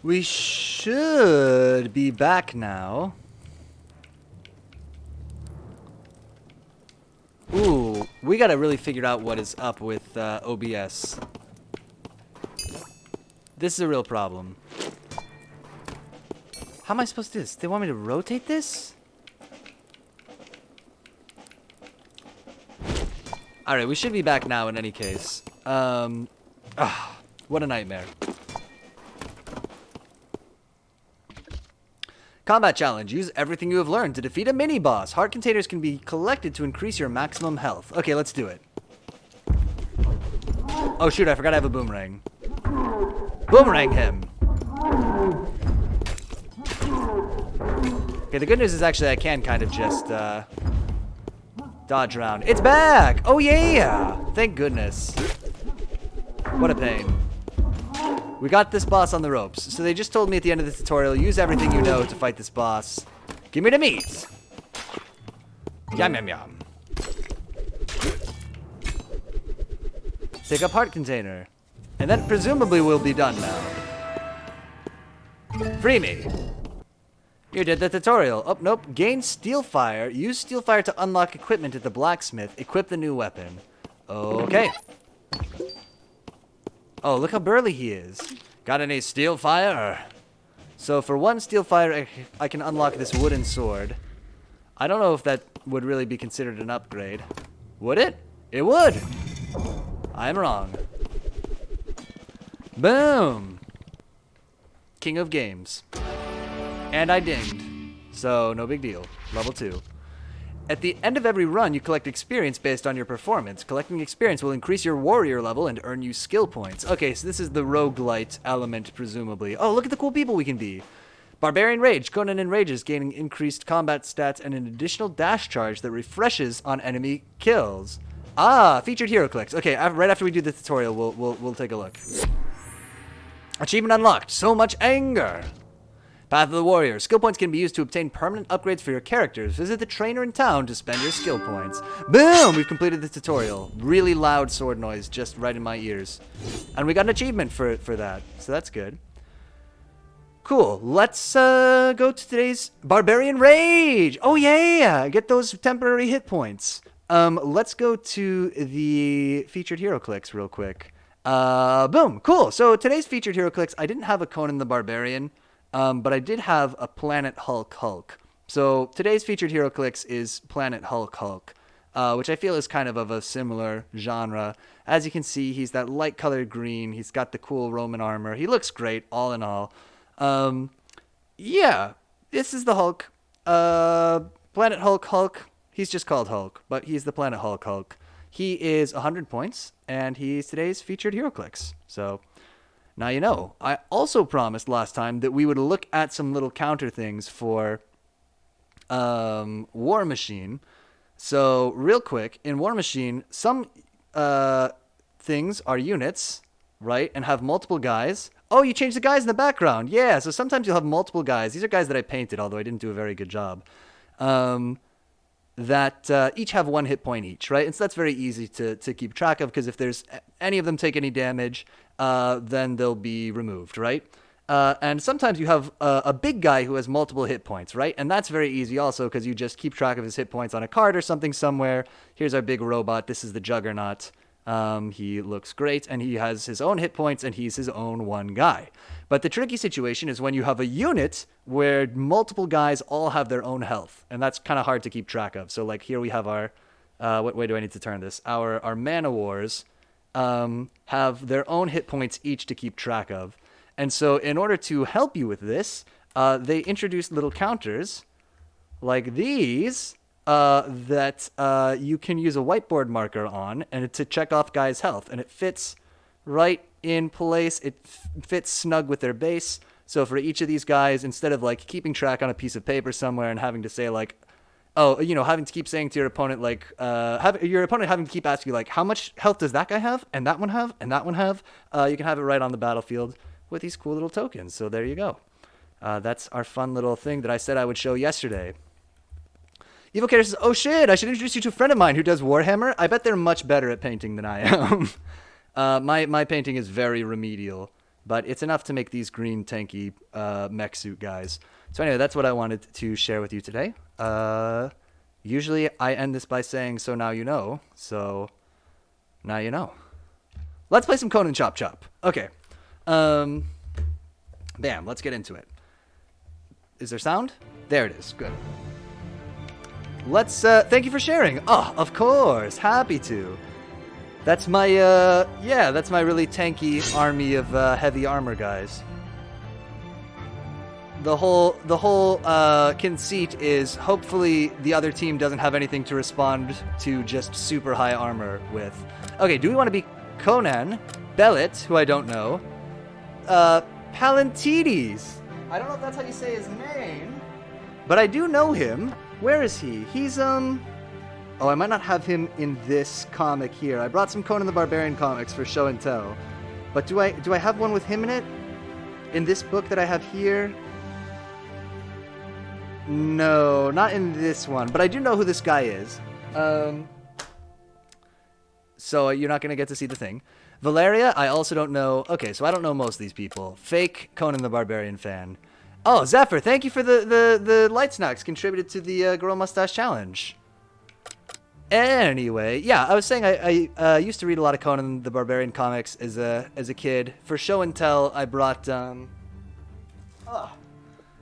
We should be back now. Ooh, we gotta really figure out what is up with OBS. This is a real problem. How am I supposed to do this? They want me to rotate this? Alright, we should be back now in any case. What a nightmare. Combat challenge. Use everything you have learned to defeat a mini-boss. Heart containers can be collected to increase your maximum health. Okay, let's do it. Oh shoot, I forgot I have a boomerang. Boomerang him! Okay, the good news is actually I can kind of just, dodge around. It's back! Oh yeah! Thank goodness. What a pain. We got this boss on the ropes. So they just told me at the end of the tutorial, use everything you know to fight this boss. Give me the meat! Yum yum yum. Pick up heart container. And that presumably will be done now. Free me! You did the tutorial. Oh, nope. Gain steel fire. Use steel fire to unlock equipment at the blacksmith. Equip the new weapon. Okay. Oh, look how burly he is. Got any steel fire? So for one steel fire, I can unlock this wooden sword. I don't know if that would really be considered an upgrade. Would it? It would! I'm wrong. Boom! King of games. And I dinged. So, no big deal. Level 2. At the end of every run, you collect experience based on your performance. Collecting experience will increase your warrior level and earn you skill points. Okay, so this is the roguelite element, presumably. Oh, look at the cool people we can be. Barbarian Rage. Conan enrages, gaining increased combat stats and an additional dash charge that refreshes on enemy kills. Ah, featured hero clicks. Okay, right after we do the tutorial, we'll take a look. Achievement unlocked. So much anger. Path of the Warrior. Skill points can be used to obtain permanent upgrades for your characters. Visit the trainer in town to spend your skill points. Boom! We've completed the tutorial. Really loud sword noise just right in my ears. And we got an achievement for that, so that's good. Cool. Let's go to today's Barbarian Rage! Oh yeah! Get those temporary hit points. Let's go to the featured hero clicks real quick. Boom! Cool! So today's featured hero clicks, I didn't have a Conan the Barbarian. But I did have a Planet Hulk. So today's featured hero clicks is Planet Hulk, which I feel is kind of a similar genre. As you can see, he's that light colored green. He's got the cool Roman armor. He looks great, all in all. Yeah, this is the Hulk. Planet Hulk. He's just called Hulk, but he's the Planet Hulk. He is 100 points, and he's today's featured hero clicks. So... now you know. I also promised last time that we would look at some little counter things for War Machine. So, real quick, in War Machine, some things are units, right, and have multiple guys. Oh, you changed the guys in the background. Yeah, so sometimes you'll have multiple guys. These are guys that I painted, although I didn't do a very good job. That each have 1 hit point each, right? And so that's very easy to keep track of, because if there's any of them take any damage, then they'll be removed, right? And sometimes you have a big guy who has multiple hit points, right? And that's very easy also, because you just keep track of his hit points on a card or something somewhere. Here's our big robot. This is the Juggernaut. He looks great, and he has his own hit points, and he's his own one guy. But the tricky situation is when you have a unit where multiple guys all have their own health, and that's kind of hard to keep track of. So, like, here we have our, what way do I need to turn this? Our Man-O-Wars have their own hit points each to keep track of. And so, in order to help you with this, they introduced little counters like these, that you can use a whiteboard marker on and to check off guys' health, and it fits right in place. It fits snug with their base. So for each of these guys, instead of like keeping track on a piece of paper somewhere and having to say like, oh, you know, having to keep saying to your opponent like, your opponent having to keep asking you like, how much health does that guy have, and that one have, and that one have, you can have it right on the battlefield with these cool little tokens. So there you go. That's our fun little thing that I said I would show yesterday. Evil Carrier says, oh shit, I should introduce you to a friend of mine who does Warhammer. I bet they're much better at painting than I am. My painting is very remedial. but it's enough to make these green tanky mech suit guys. So anyway, that's what I wanted to share with you today. Usually I end this by saying, so now you know. So now you know. Let's play some Conan Chop Chop. Okay. Bam, let's get into it. Is there sound? There it is. Good. Let's, thank you for sharing. Oh, of course. Happy to. That's my, that's my really tanky army of heavy armor guys. The whole conceit is hopefully the other team doesn't have anything to respond to just super high armor with. Okay, do we want to be Conan, Bellet, who I don't know, Pallantides. I don't know if that's how you say his name, but I do know him. Where is he? He's, oh, I might not have him in this comic here. I brought some Conan the Barbarian comics for show and tell, but do I have one with him in it? In this book that I have here? No, not in this one, but I do know who this guy is. So you're not going to get to see the thing. Valeria, I also don't know. Okay, so I don't know most of these people. Fake Conan the Barbarian fan. Oh, Zephyr, thank you for the light snacks contributed to the Girl Mustache Challenge. Anyway, yeah, I was saying I used to read a lot of Conan the Barbarian comics as a kid. For show and tell, I brought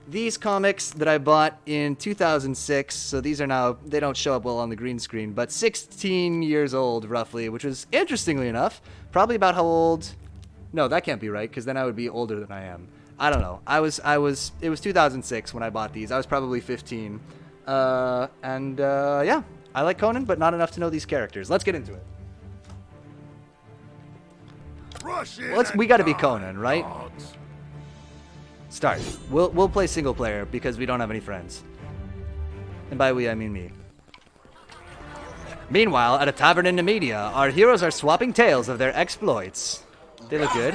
these comics that I bought in 2006. So these are now, they don't show up well on the green screen, but 16 years old roughly, which was interestingly enough probably about how old. No, that can't be right, because then I would be older than I am. I don't know. It was 2006 when I bought these. I was probably 15. Yeah, I like Conan, but not enough to know these characters. Let's get into it. We got to be Conan, right? Start. We'll play single player because we don't have any friends. And by we, I mean me. Meanwhile, at a tavern in Nemedia, our heroes are swapping tales of their exploits. They look good.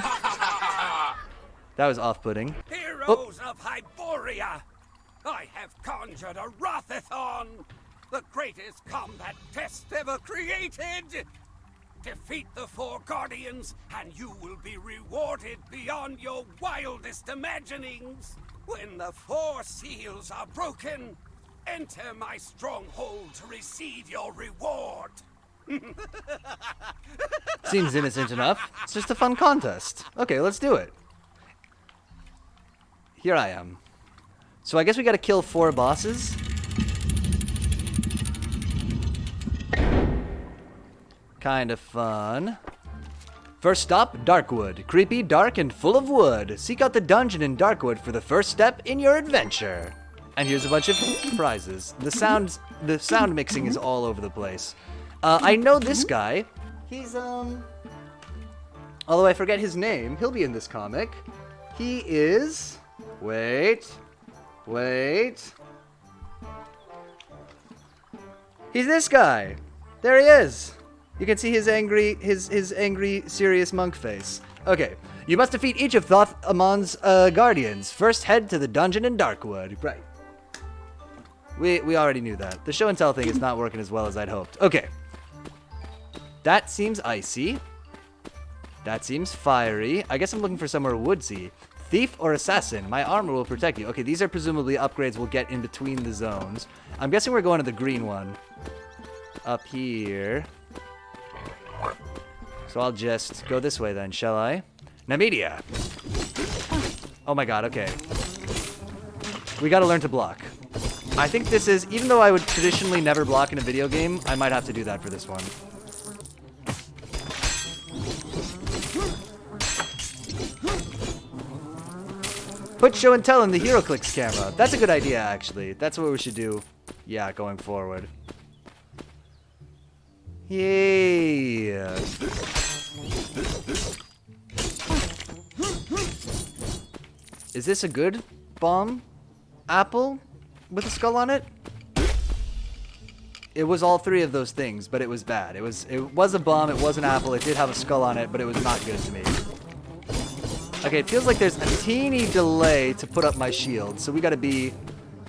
That was off-putting. Heroes of Hyboria! I have conjured a Wrathathon, the greatest combat test ever created! Defeat the four guardians, and you will be rewarded beyond your wildest imaginings. When the four seals are broken, enter my stronghold to receive your reward. Seems innocent enough. It's just a fun contest. Okay, let's do it. Here I am. So I guess we gotta kill 4 bosses. Kind of fun. First stop, Darkwood. Creepy, dark, and full of wood. Seek out the dungeon in Darkwood for the first step in your adventure. And here's a bunch of prizes. The sound mixing is all over the place. I know this guy. He's, although I forget his name, he'll be in this comic. He is... Wait. He's this guy. There he is. You can see his angry, serious monk face. Okay, you must defeat each of Thoth Amon's guardians. First, head to the dungeon in Darkwood. Right. We already knew that. The show and tell thing is not working as well as I'd hoped. Okay. That seems icy. That seems fiery. I guess I'm looking for somewhere woodsy. Thief or assassin, my armor will protect you. Okay, these are presumably upgrades we'll get in between the zones. I'm guessing we're going to the green one. Up here. So I'll just go this way then, shall I? Nemedia! Oh my god, okay. We gotta learn to block. I think this is, even though I would traditionally never block in a video game, I might have to do that for this one. Put show and tell in the HeroClix camera. That's a good idea, actually. That's what we should do, yeah, going forward. Yay! Is this a good bomb? Apple? With a skull on it? It was all 3 of those things, but it was bad. It was a bomb, it was an apple, it did have a skull on it, but it was not good to me. Okay, it feels like there's a teeny delay to put up my shield, so we gotta be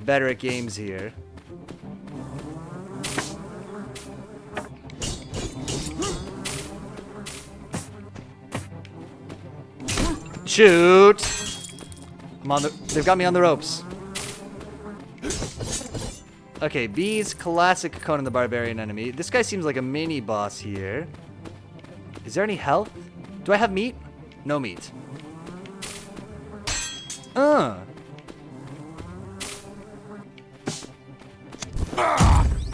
better at games here. Shoot! They've got me on the ropes. Okay, B's classic Conan the Barbarian enemy. This guy seems like a mini boss here. Is there any health? Do I have meat? No meat. Oh,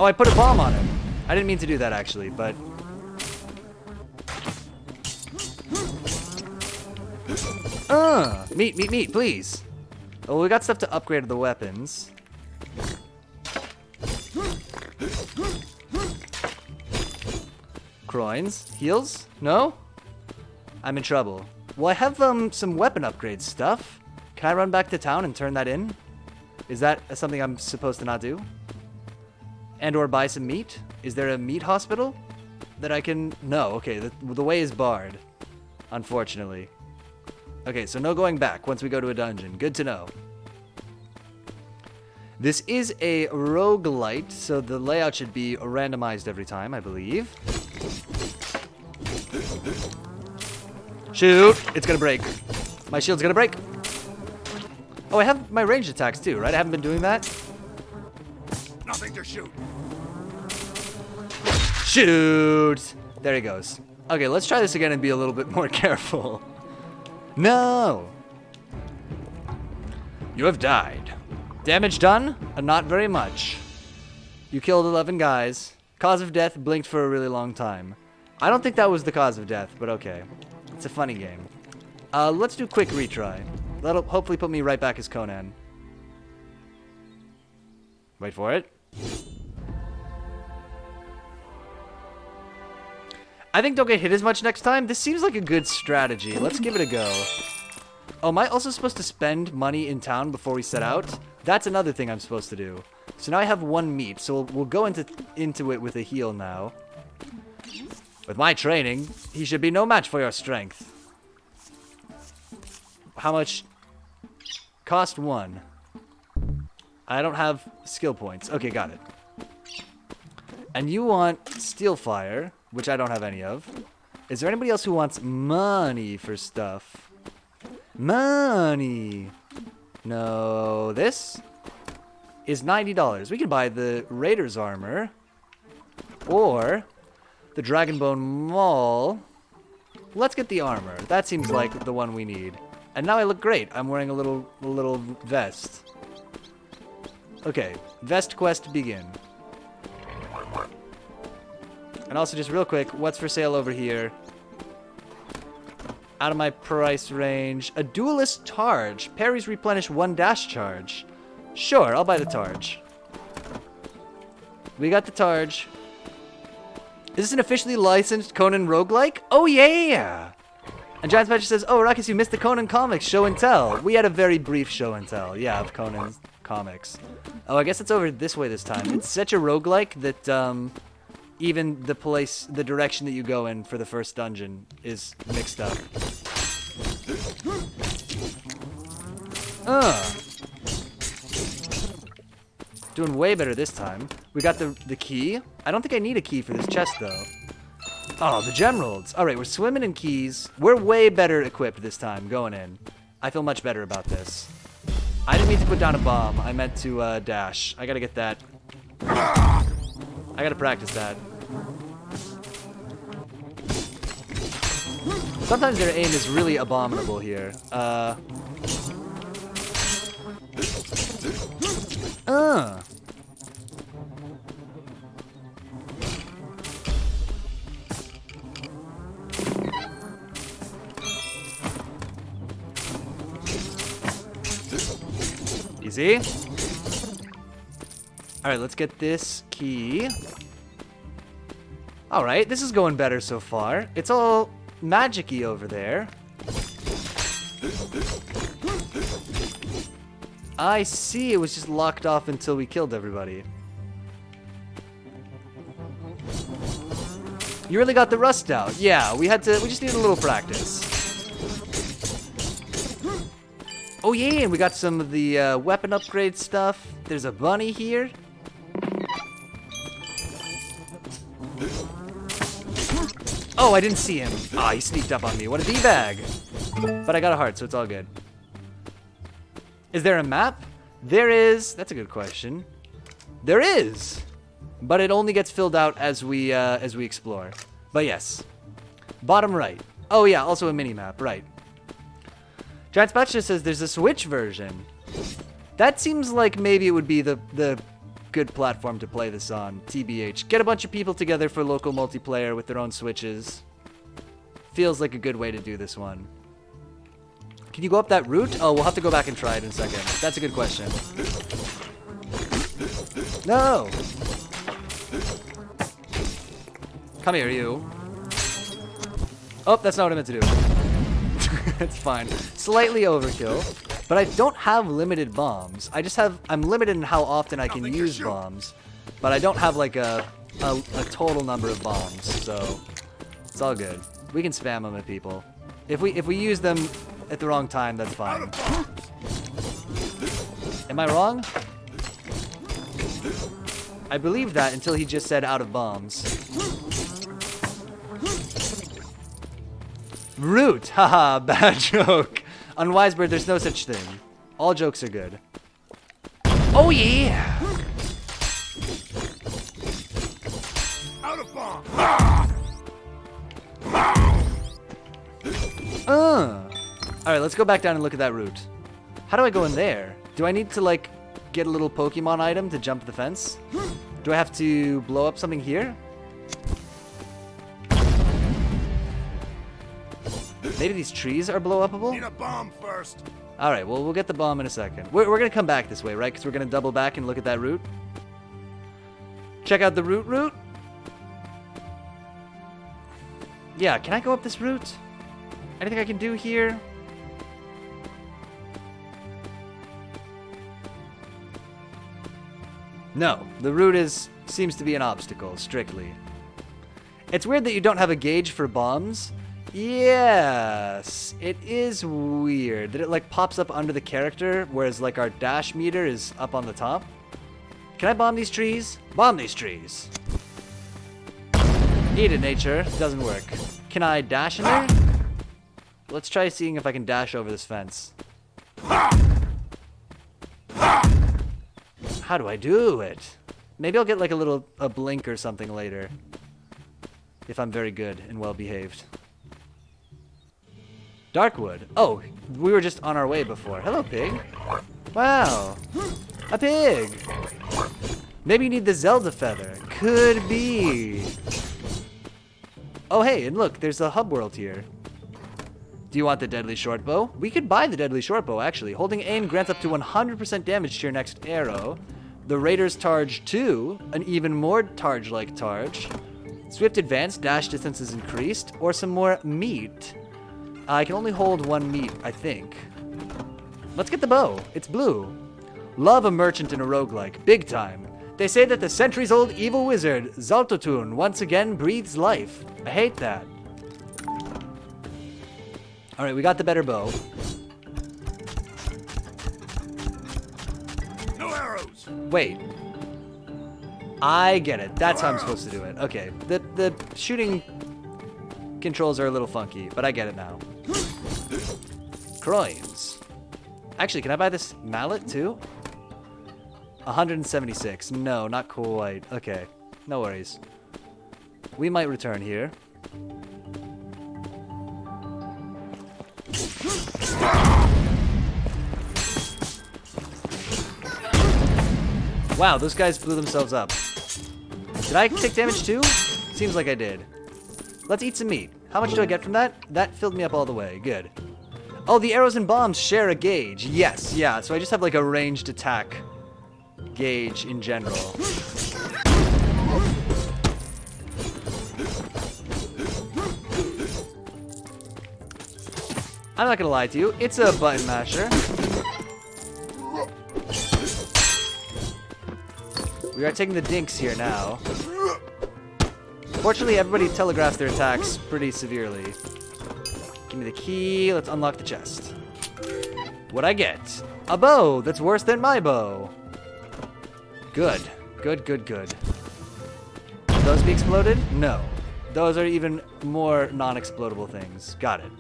I put a bomb on him. I didn't mean to do that actually, but... Meat, please. Oh, we got stuff to upgrade the weapons. Groins? Heals? No? I'm in trouble. Well, I have some weapon upgrade stuff. Can I run back to town and turn that in? Is that something I'm supposed to not do? And or buy some meat? Is there a meat hospital that I can... No, okay, the way is barred. Unfortunately. Okay, so no going back once we go to a dungeon. Good to know. This is a roguelite, so the layout should be randomized every time, I believe. Shoot! It's gonna break. My shield's gonna break. Oh, I have my ranged attacks too, right? I haven't been doing that. Nothing to shoot. Shoot! There he goes. Okay, let's try this again and be a little bit more careful. No! You have died. Damage done? Not very much. You killed 11 guys. Cause of death blinked for a really long time. I don't think that was the cause of death, but okay. It's a funny game. Let's do quick retry. That'll hopefully put me right back as Conan. Wait for it. I think don't get hit as much next time. This seems like a good strategy. Let's give it a go. Oh, am I also supposed to spend money in town before we set out? That's another thing I'm supposed to do. So now I have 1 meat, so we'll go into it with a heal now. With my training, he should be no match for your strength. How much? Cost 1. I don't have skill points. Okay, got it. And you want steel fire, which I don't have any of. Is there anybody else who wants money for stuff? Money. No, this is $90. We can buy the Raider's armor or the Dragonbone Maul. Let's get the armor. That seems like the one we need. And now I look great. I'm wearing a little vest. Okay, vest quest begin. And also just real quick, what's for sale over here? Out of my price range. A duelist Targe. Parries replenish 1 dash charge. Sure, I'll buy the Targe. We got the Targe. Is this an officially licensed Conan roguelike? Oh yeah! And Giant Spatula says, oh, Ruckus, you missed the Conan comics show and tell. We had a very brief show and tell, yeah, of Conan's comics. Oh, I guess it's over this way this time. It's such a roguelike that, even the direction that you go in for the first dungeon is mixed up. Doing way better this time. We got the key. I don't think I need a key for this chest, though. Oh, the Gemeralds. All right, we're swimming in keys. We're way better equipped this time going in. I feel much better about this. I didn't mean to put down a bomb. I meant to dash. I gotta get that. I gotta practice that. Sometimes their aim is really abominable here. Easy. Alright, let's get this key. Alright, this is going better so far. It's all magic-y over there. I see, it was just locked off until we killed everybody. You really got the rust out. Yeah, we just needed a little practice. Oh yeah, and we got some of the weapon upgrade stuff. There's a bunny here. Oh, I didn't see him. Ah, he sneaked up on me. What a D-bag. But I got a heart, so it's all good. Is there a map? There is. That's a good question. There is. But it only gets filled out as we explore. But yes. Bottom right. Oh yeah, also a mini-map, right. Giant Spatula says there's a Switch version. That seems like maybe it would be the good platform to play this on, TBH. Get a bunch of people together for local multiplayer with their own Switches. Feels like a good way to do this one. Can you go up that route? Oh, we'll have to go back and try it in a second. That's a good question. No! Come here, you. Oh, that's not what I meant to do. It's fine. Slightly overkill. But I don't have limited bombs. I'm limited in how often I can use bombs. But I don't have like a total number of bombs, so it's all good. We can spam them at people. If we use them at the wrong time, that's fine. Am I wrong? I believed that until he just said out of bombs. Root! Haha, bad joke. On Wisebird, there's no such thing. All jokes are good. Oh yeah! Out of bomb. Alright, let's go back down and look at that route. How do I go in there? Do I need to, like, get a little Pokemon item to jump the fence? Do I have to blow up something here? Maybe these trees are blow-upable? Need a bomb first. Alright, well, we'll get the bomb in a second. We're gonna come back this way, right? Because we're gonna double back and look at that route. Check out the route. Yeah, can I go up this route? Anything I can do here? No, the route seems to be an obstacle, strictly. It's weird that you don't have a gauge for bombs. Yes, it is weird that it like pops up under the character, whereas like our dash meter is up on the top. Can I bomb these trees? Bomb these trees. Eat it, nature. Doesn't work. Can I dash in there? Let's try seeing if I can dash over this fence. How do I do it? Maybe I'll get like a blink or something later. If I'm very good and well behaved. Darkwood. Oh, we were just on our way before. Hello, pig. Wow. A pig. Maybe you need the Zelda feather. Could be. Oh, hey, and look, there's a hub world here. Do you want the deadly shortbow? We could buy the deadly shortbow, actually. Holding aim grants up to 100% damage to your next arrow. The Raider's Targe 2, an even more Targe-like Targe. Swift advance, dash distance is increased, or some more meat. I can only hold one meat, I think. Let's get the bow. It's blue. Love a merchant in a roguelike. Big time. They say that the centuries-old evil wizard, Zaltotun, once again breathes life. I hate that. Alright, we got the better bow. No arrows. Wait. I get it. That's how I'm supposed to do it. Okay. The shooting controls are a little funky, but I get it now. Coins. Actually, can I buy this mallet too? 176. No, not quite. Okay. No worries. We might return here. Wow, those guys blew themselves up. Did I take damage too? Seems like I did. Let's eat some meat. How much do I get from that? That filled me up all the way. Good. Oh, the arrows and bombs share a gauge. Yes, yeah. So I just have like a ranged attack gauge in general. I'm not gonna lie to you. It's a button masher. We are taking the dinks here now. Fortunately, everybody telegraphs their attacks pretty severely. Give me the key. Let's unlock the chest. What'd I get? A bow that's worse than my bow. Good. Good, good, good. Will those be exploded? No. Those are even more non-explodable things. Got it.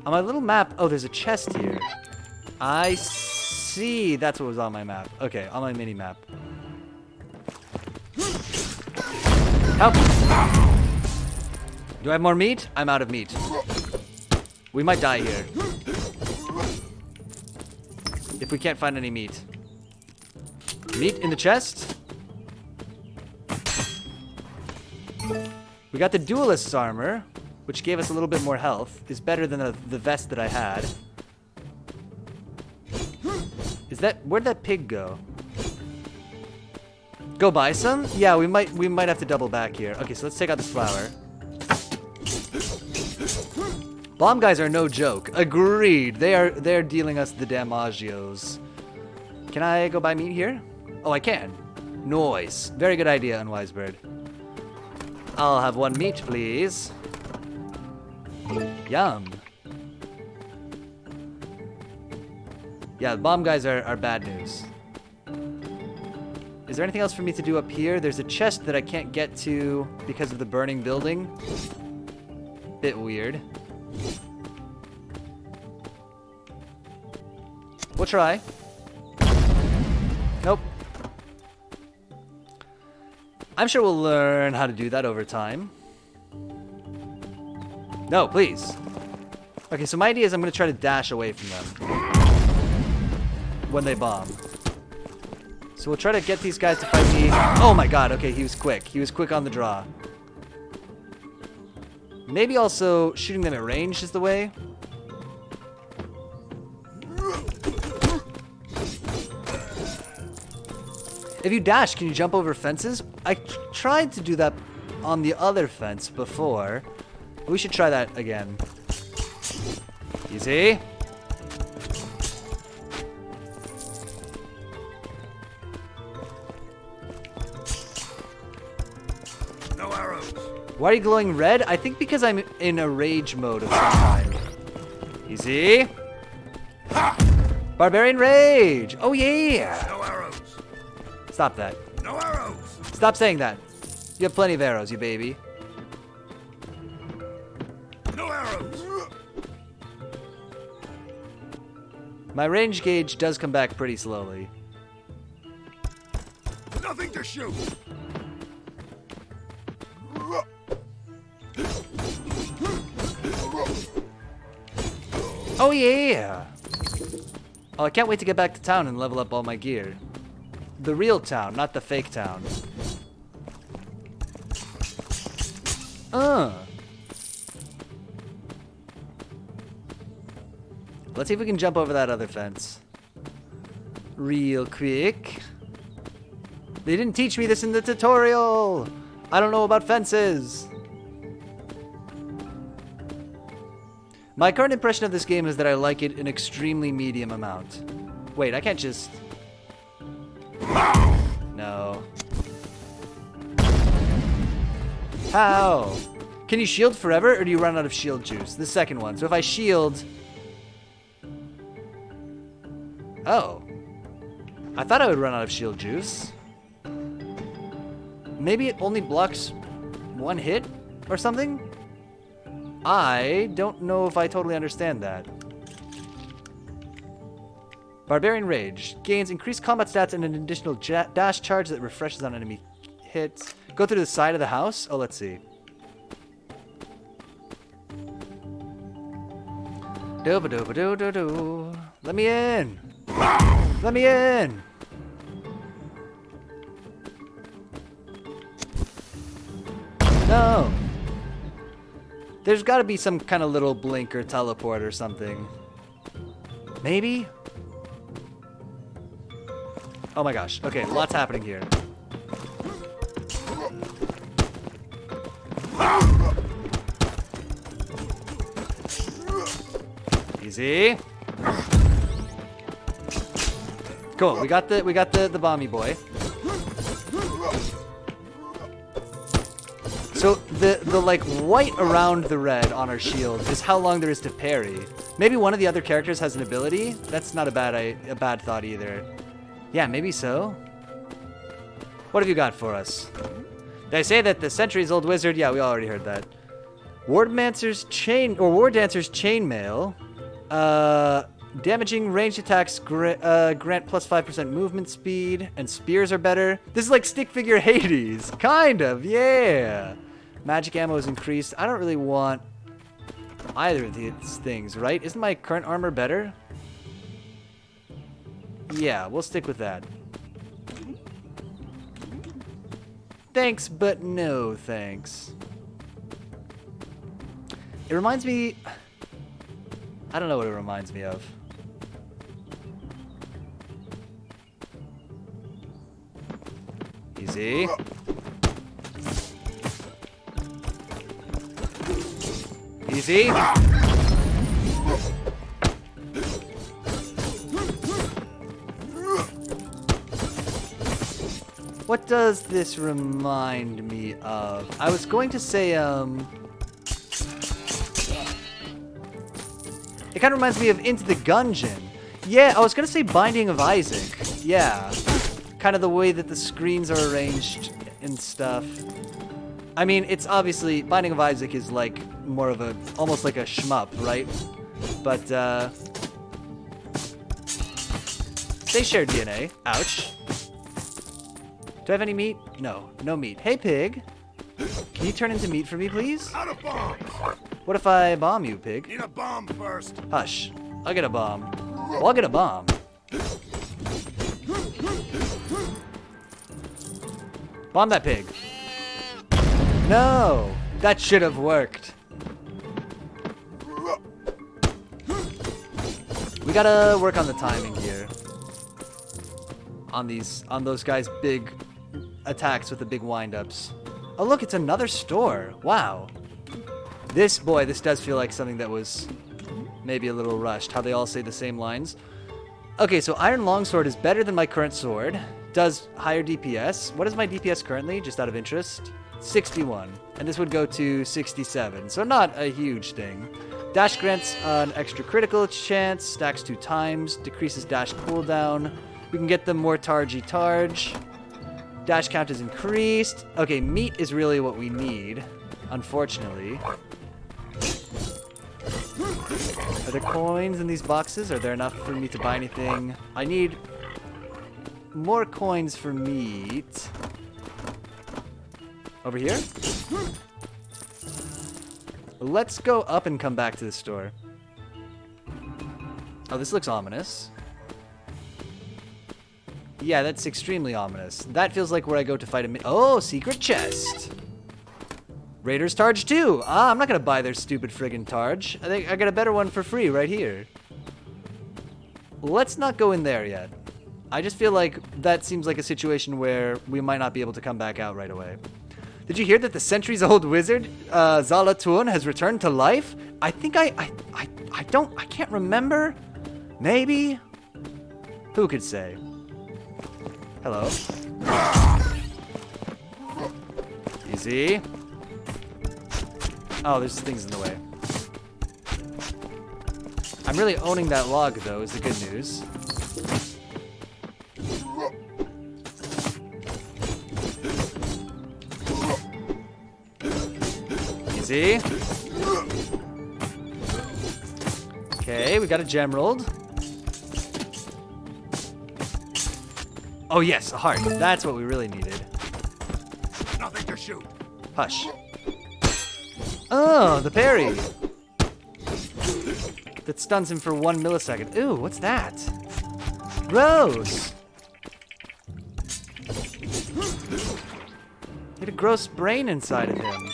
On my little map... Oh, there's a chest here. I see. That's what was on my map. Okay, on my mini-map. Help! Do I have more meat? I'm out of meat. We might die here. If we can't find any meat. Meat in the chest? We got the duelist's armor, which gave us a little bit more health. Is better than the vest that I had. Is that... Where'd that pig go? Go buy some? Yeah, we might have to double back here. Okay, so let's take out this flower. Bomb guys are no joke. Agreed. They're dealing us the damagios. Can I go buy meat here? Oh, I can. Nice. Very good idea, Unwise Bird. I'll have one meat, please. Yum. Yeah, the bomb guys are bad news. Is there anything else for me to do up here? There's a chest that I can't get to because of the burning building. Bit weird. We'll try. Nope. I'm sure we'll learn how to do that over time. No, please. Okay, so my idea is I'm going to try to dash away from them when they bomb. So we'll try to get these guys to fight me. Oh my god, okay, he was quick. He was quick on the draw. Maybe also shooting them at range is the way. If you dash, can you jump over fences? I tried to do that on the other fence before. We should try that again. Easy. No arrows. Why are you glowing red? I think because I'm in a rage mode of some kind. Easy. Ha! Barbarian rage. Oh yeah. No arrows. Stop that. No arrows. Stop saying that. You have plenty of arrows, you baby. No arrows. My range gauge does come back pretty slowly. Nothing to shoot. Oh yeah! Oh, I can't wait to get back to town and level up all my gear. The real town, not the fake town. Let's see if we can jump over that other fence. Real quick. They didn't teach me this in the tutorial! I don't know about fences! My current impression of this game is that I like it an extremely medium amount. Wait, I can't just... No. How? Can you shield forever, or do you run out of shield juice? The second one. So if I shield... Oh. I thought I would run out of shield juice. Maybe it only blocks one hit or something? I don't know if I totally understand that. Barbarian Rage. Gains increased combat stats and an additional dash charge that refreshes on enemy hits. Go through the side of the house? Oh, let's see. Do-ba-do-ba-do-do-do. Let me in! Let me in! No! There's got to be some kind of little blink or teleport or something. Maybe? Oh my gosh. Okay, lots happening here. Easy. Cool. We got the bomby boy. So the like white around the red on our shield is how long there is to parry. Maybe one of the other characters has an ability. That's not a bad thought either. Yeah, maybe so. What have you got for us? They say that the centuries-old wizard... Yeah, we already heard that. Warddancer's chainmail. Damaging ranged attacks grant plus 5% movement speed, and spears are better. This is like stick figure Hades. Kind of, yeah. Magic ammo is increased. I don't really want either of these things, right? Isn't my current armor better? Yeah, we'll stick with that. Thanks, but no thanks. It reminds me... I don't know what it reminds me of. Easy. Easy. What does this remind me of? I was going to say, it kind of reminds me of Into the Gungeon. Yeah, I was going to say Binding of Isaac. Yeah. Kind of the way that the screens are arranged and stuff. I mean, it's obviously... Binding of Isaac is like more of a... almost like a shmup, right? But, they share DNA. Ouch. Do I have any meat? No. No meat. Hey, pig. Can you turn into meat for me, please? Out of bombs. What if I bomb you, pig? Need a bomb first. Hush. I'll get a bomb. Well, I'll get a bomb. Bomb that pig. No! That should have worked. We gotta work on the timing here. On those guys' big attacks with the big wind-ups. Oh, look, it's another store. Wow. This does feel like something that was maybe a little rushed. How they all say the same lines. Okay, so Iron Longsword is better than my current sword. Does higher DPS. What is my DPS currently, just out of interest? 61. And this would go to 67. So not a huge thing. Dash grants an extra critical chance. Stacks 2 times. Decreases dash cooldown. We can get them more targy. Dash count is increased. Okay, meat is really what we need, unfortunately. Are there coins in these boxes? Are there enough for me to buy anything? I need more coins for meat. Over here? Let's go up and come back to the store. Oh, this looks ominous. Yeah, that's extremely ominous. That feels like where I go to fight a... Oh, secret chest. Raiders Targe 2. Ah, I'm not going to buy their stupid friggin' Targe. I think I got a better one for free right here. Let's not go in there yet. I just feel like that seems like a situation where we might not be able to come back out right away. Did you hear that the centuries-old wizard, Zalatun, has returned to life? I think I can't remember. Maybe? Who could say? Hello. Easy. Oh, there's things in the way. I'm really owning that log, though, is the good news. Easy. Okay, we got a gemerald. Oh yes, a heart. That's what we really needed. Nothing to shoot. Hush. Oh, the parry. That stuns him for 1 millisecond. Ooh, what's that? Gross. He had a gross brain inside of him.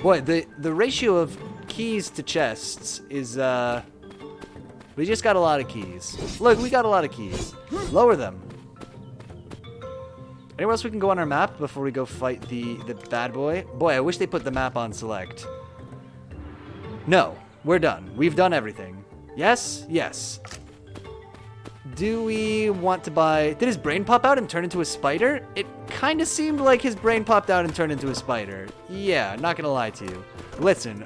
Boy, the ratio of keys to chests is, we just got a lot of keys. Look, we got a lot of keys. Lower them. Anywhere else we can go on our map before we go fight the bad boy? Boy, I wish they put the map on select. No, we're done. We've done everything. Yes? Yes. Do we want to buy... Did his brain pop out and turn into a spider? It kind of seemed like his brain popped out and turned into a spider. Yeah, not gonna lie to you. Listen,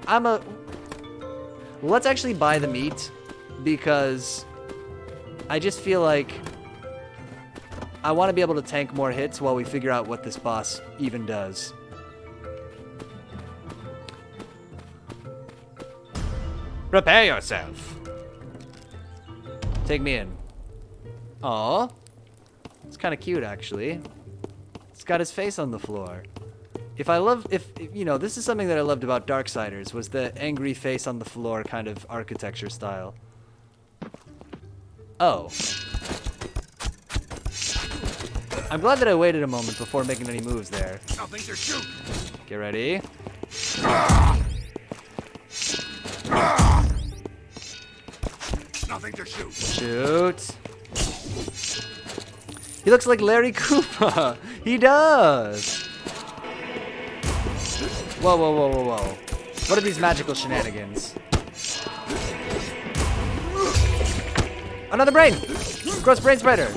let's actually buy the meat, because I just feel like I want to be able to tank more hits while we figure out what this boss even does. Prepare yourself. Take me in. Aw. It's kind of cute, actually. It's got his face on the floor. If you know, this is something that I loved about Darksiders, was the angry face on the floor kind of architecture style. Oh. I'm glad that I waited a moment before making any moves there. Nothing to shoot. Get ready. Nothing to shoot. Shoot. He looks like Larry Koopa. He does. Whoa, whoa, whoa, whoa, whoa. What are these magical shenanigans? Another brain! Gross brain spider!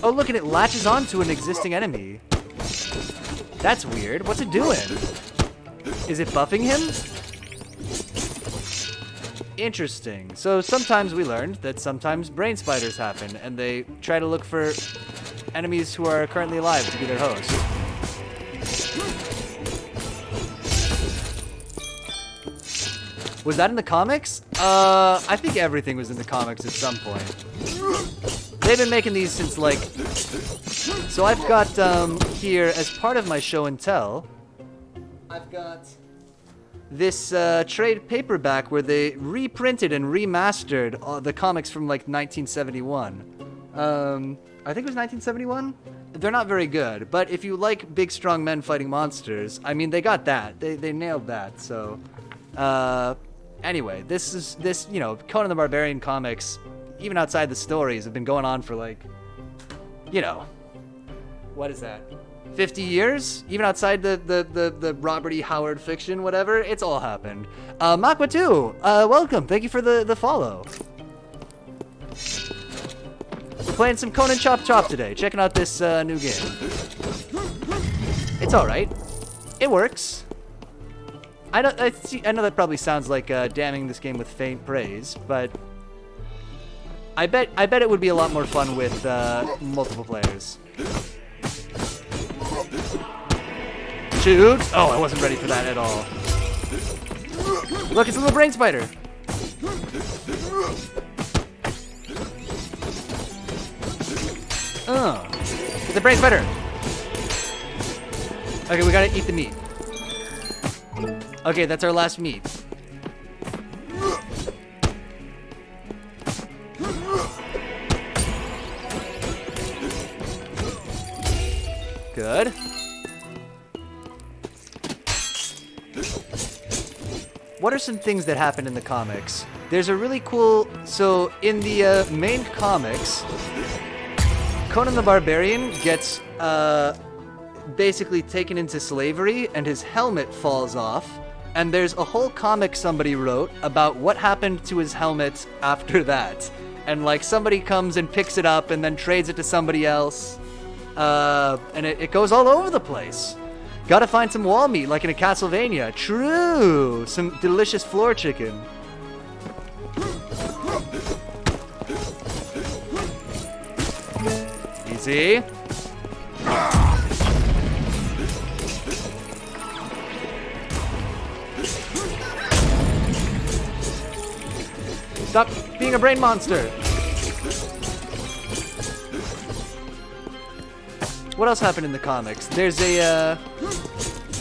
Oh, look, and it latches onto an existing enemy. That's weird. What's it doing? Is it buffing him? Interesting. So sometimes we learned that sometimes brain spiders happen, and they try to look for enemies who are currently alive to be their host. Was that in the comics? I think everything was in the comics at some point. They've been making these since, like... So I've got, here, as part of my show and tell, I've got this trade paperback where they reprinted and remastered the comics from, like, 1971. I think it was 1971? They're not very good, but if you like big, strong men fighting monsters, I mean, they got that. They nailed that, so... Anyway, this, you know, Conan the Barbarian comics, even outside the stories, have been going on for, like, you know, what is that? 50 years? Even outside the Robert E. Howard fiction, whatever, it's all happened. Makwa2, welcome. Thank you for the follow. We're playing some Conan Chop Chop today, checking out this new game. It's alright. It works. I know that probably sounds like damning this game with faint praise, but I bet it would be a lot more fun with multiple players. Shoot! Oh, I wasn't ready for that at all. Look, it's a little brain spider. Oh, it's a brain spider. Okay, we gotta eat the meat. Okay, that's our last meat. Good. What are some things that happen in the comics? There's a really cool... So, in the main comics, Conan the Barbarian gets basically taken into slavery, and his helmet falls off. And there's a whole comic somebody wrote about what happened to his helmet after that. And, like, somebody comes and picks it up and then trades it to somebody else. And it goes all over the place. Gotta find some wall meat, like in a Castlevania. True! Some delicious floor chicken. Easy. Stop being a brain monster! What else happened in the comics? There's a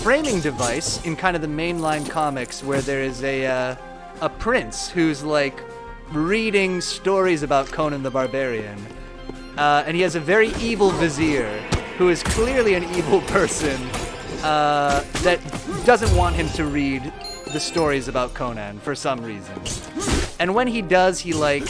framing device in kind of the mainline comics where there is a prince who's like reading stories about Conan the Barbarian. And he has a very evil vizier who is clearly an evil person that doesn't want him to read the stories about Conan for some reason. And when he does, he like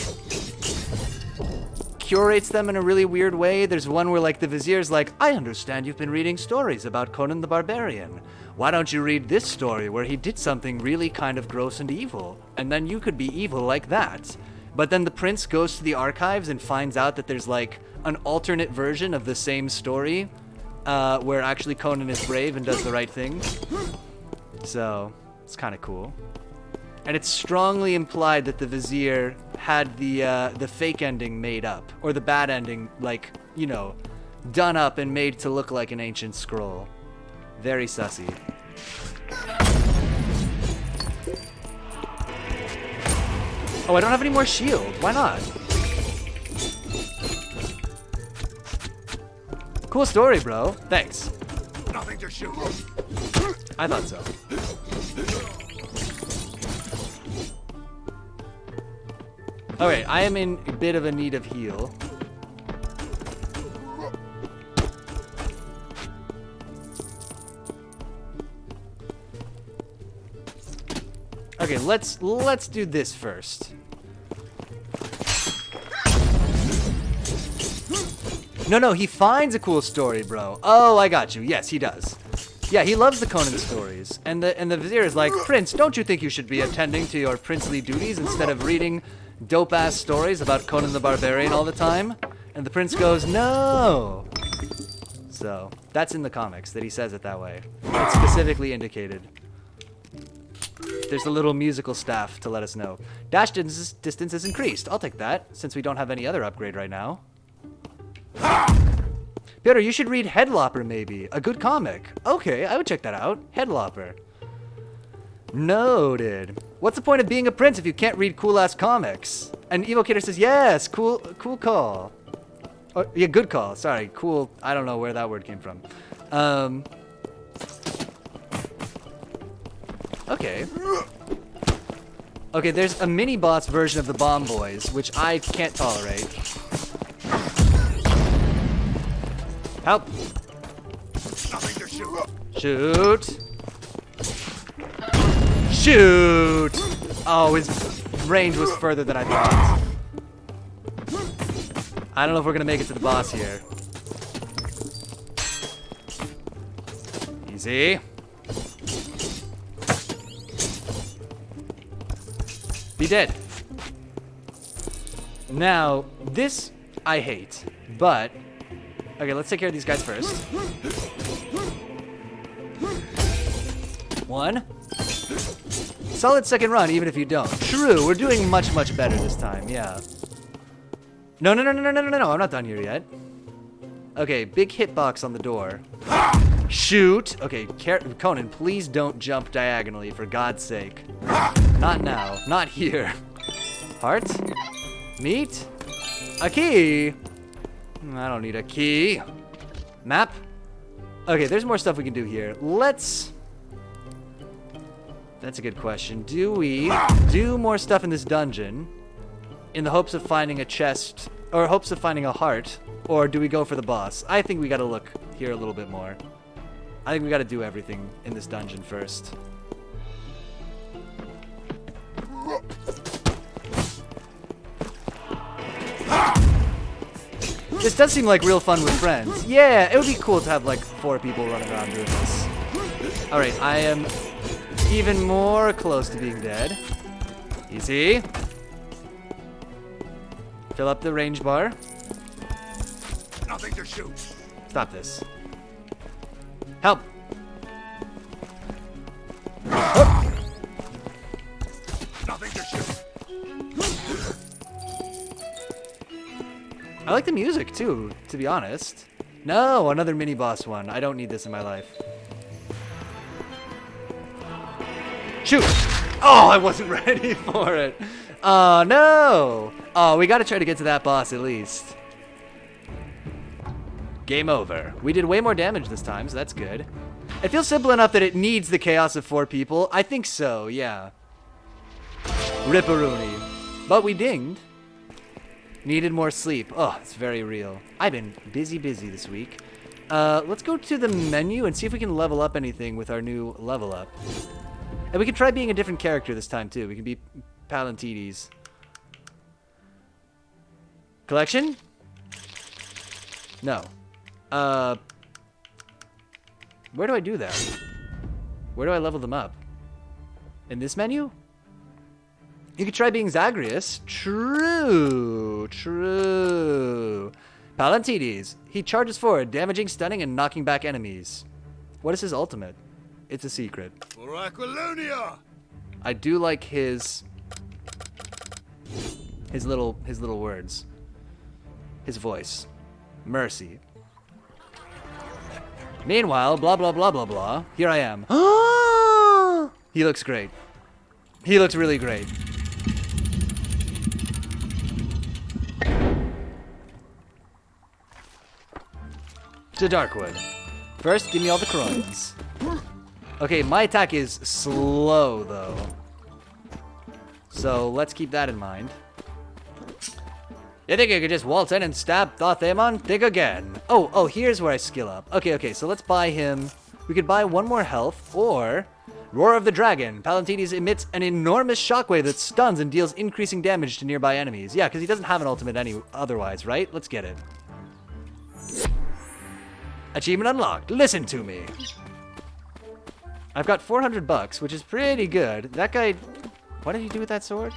curates them in a really weird way. There's one where like the vizier's like, I understand you've been reading stories about Conan the Barbarian. Why don't you read this story where he did something really kind of gross and evil? And then you could be evil like that. But then the prince goes to the archives and finds out that there's like an alternate version of the same story where actually Conan is brave and does the right thing. So it's kind of cool. And it's strongly implied that the Vizier had the fake ending made up. Or the bad ending, like, you know, done up and made to look like an ancient scroll. Very sussy. Oh, I don't have any more shield. Why not? Cool story, bro. Thanks. Nothing to shoot. I thought so. Okay, I am in a bit of a need of heal. Okay, let's do this first. No, he finds a cool story, bro. Oh, I got you. Yes, he does. Yeah, he loves the Conan stories. And the Vizier is like, Prince, don't you think you should be attending to your princely duties instead of reading dope-ass stories about Conan the Barbarian all the time? And the prince goes, no. So, that's in the comics, that he says it that way. It's specifically indicated. There's a little musical staff to let us know. Dash distance is increased. I'll take that, since we don't have any other upgrade right now. Peter, you should read Headlopper, maybe. A good comic. Okay, I would check that out. Headlopper. Noted. What's the point of being a prince if you can't read cool-ass comics? And Evocator says, yes, cool call. Oh, yeah, good call. Sorry, cool. I don't know where that word came from. Okay. Okay, there's a mini-boss version of the Bomb Boys, which I can't tolerate. Help! Nothing to shoot. Shoot! Shoot! Oh, his range was further than I thought. I don't know if we're gonna make it to the boss here. Easy. Be dead. Now, this I hate, but... Okay, let's take care of these guys first. One. Solid second run, even if you don't. True, we're doing much, much better this time, yeah. No, I'm not done here yet. Okay, big hitbox on the door. Shoot! Okay, Conan, please don't jump diagonally, for God's sake. Not now. Not here. Heart? Meat? A key? I don't need a key. Map? Okay, there's more stuff we can do here. Let's... That's a good question. Do we do more stuff in this dungeon in the hopes of finding a chest, or hopes of finding a heart, or do we go for the boss? I think we gotta look here a little bit more. I think we gotta do everything in this dungeon first. This does seem like real fun with friends. Yeah, it would be cool to have like 4 people running around doing this. Alright, I am even more close to being dead. Easy. Fill up the range bar. Nothing to shoot. Stop this. Help! Oh. Nothing to shoot. I like the music too, to be honest. No, another mini boss one. I don't need this in my life. Shoot! Oh, I wasn't ready for it. Oh, no! Oh, we gotta try to get to that boss at least. Game over. We did way more damage this time, so that's good. It feels simple enough that it needs the chaos of 4 people. I think so, yeah. Ripperoonie. But we dinged. Needed more sleep. Oh, it's very real. I've been busy this week. Let's go to the menu and see if we can level up anything with our new level up. And we can try being a different character this time, too. We can be Pallantides. Collection? No. Where do I do that? Where do I level them up? In this menu? You could try being Zagreus. True. Pallantides. He charges forward, damaging, stunning, and knocking back enemies. What is his ultimate? It's a secret. For Aquilonia! I do like his little words. His voice. Mercy. Meanwhile, blah blah blah blah blah. Here I am. He looks great. He looks really great. To Darkwood. First, give me all the coins. Okay, my attack is slow, though. So, let's keep that in mind. You think you could just waltz in and stab Thothamon? Think again. Oh, here's where I skill up. Okay, so let's buy him. We could buy 1 more health, or... Roar of the Dragon. Palantines emits an enormous shockwave that stuns and deals increasing damage to nearby enemies. Yeah, because he doesn't have an ultimate otherwise, right? Let's get it. Achievement unlocked. Listen to me. I've got $400, which is pretty good. That guy... What did he do with that sword?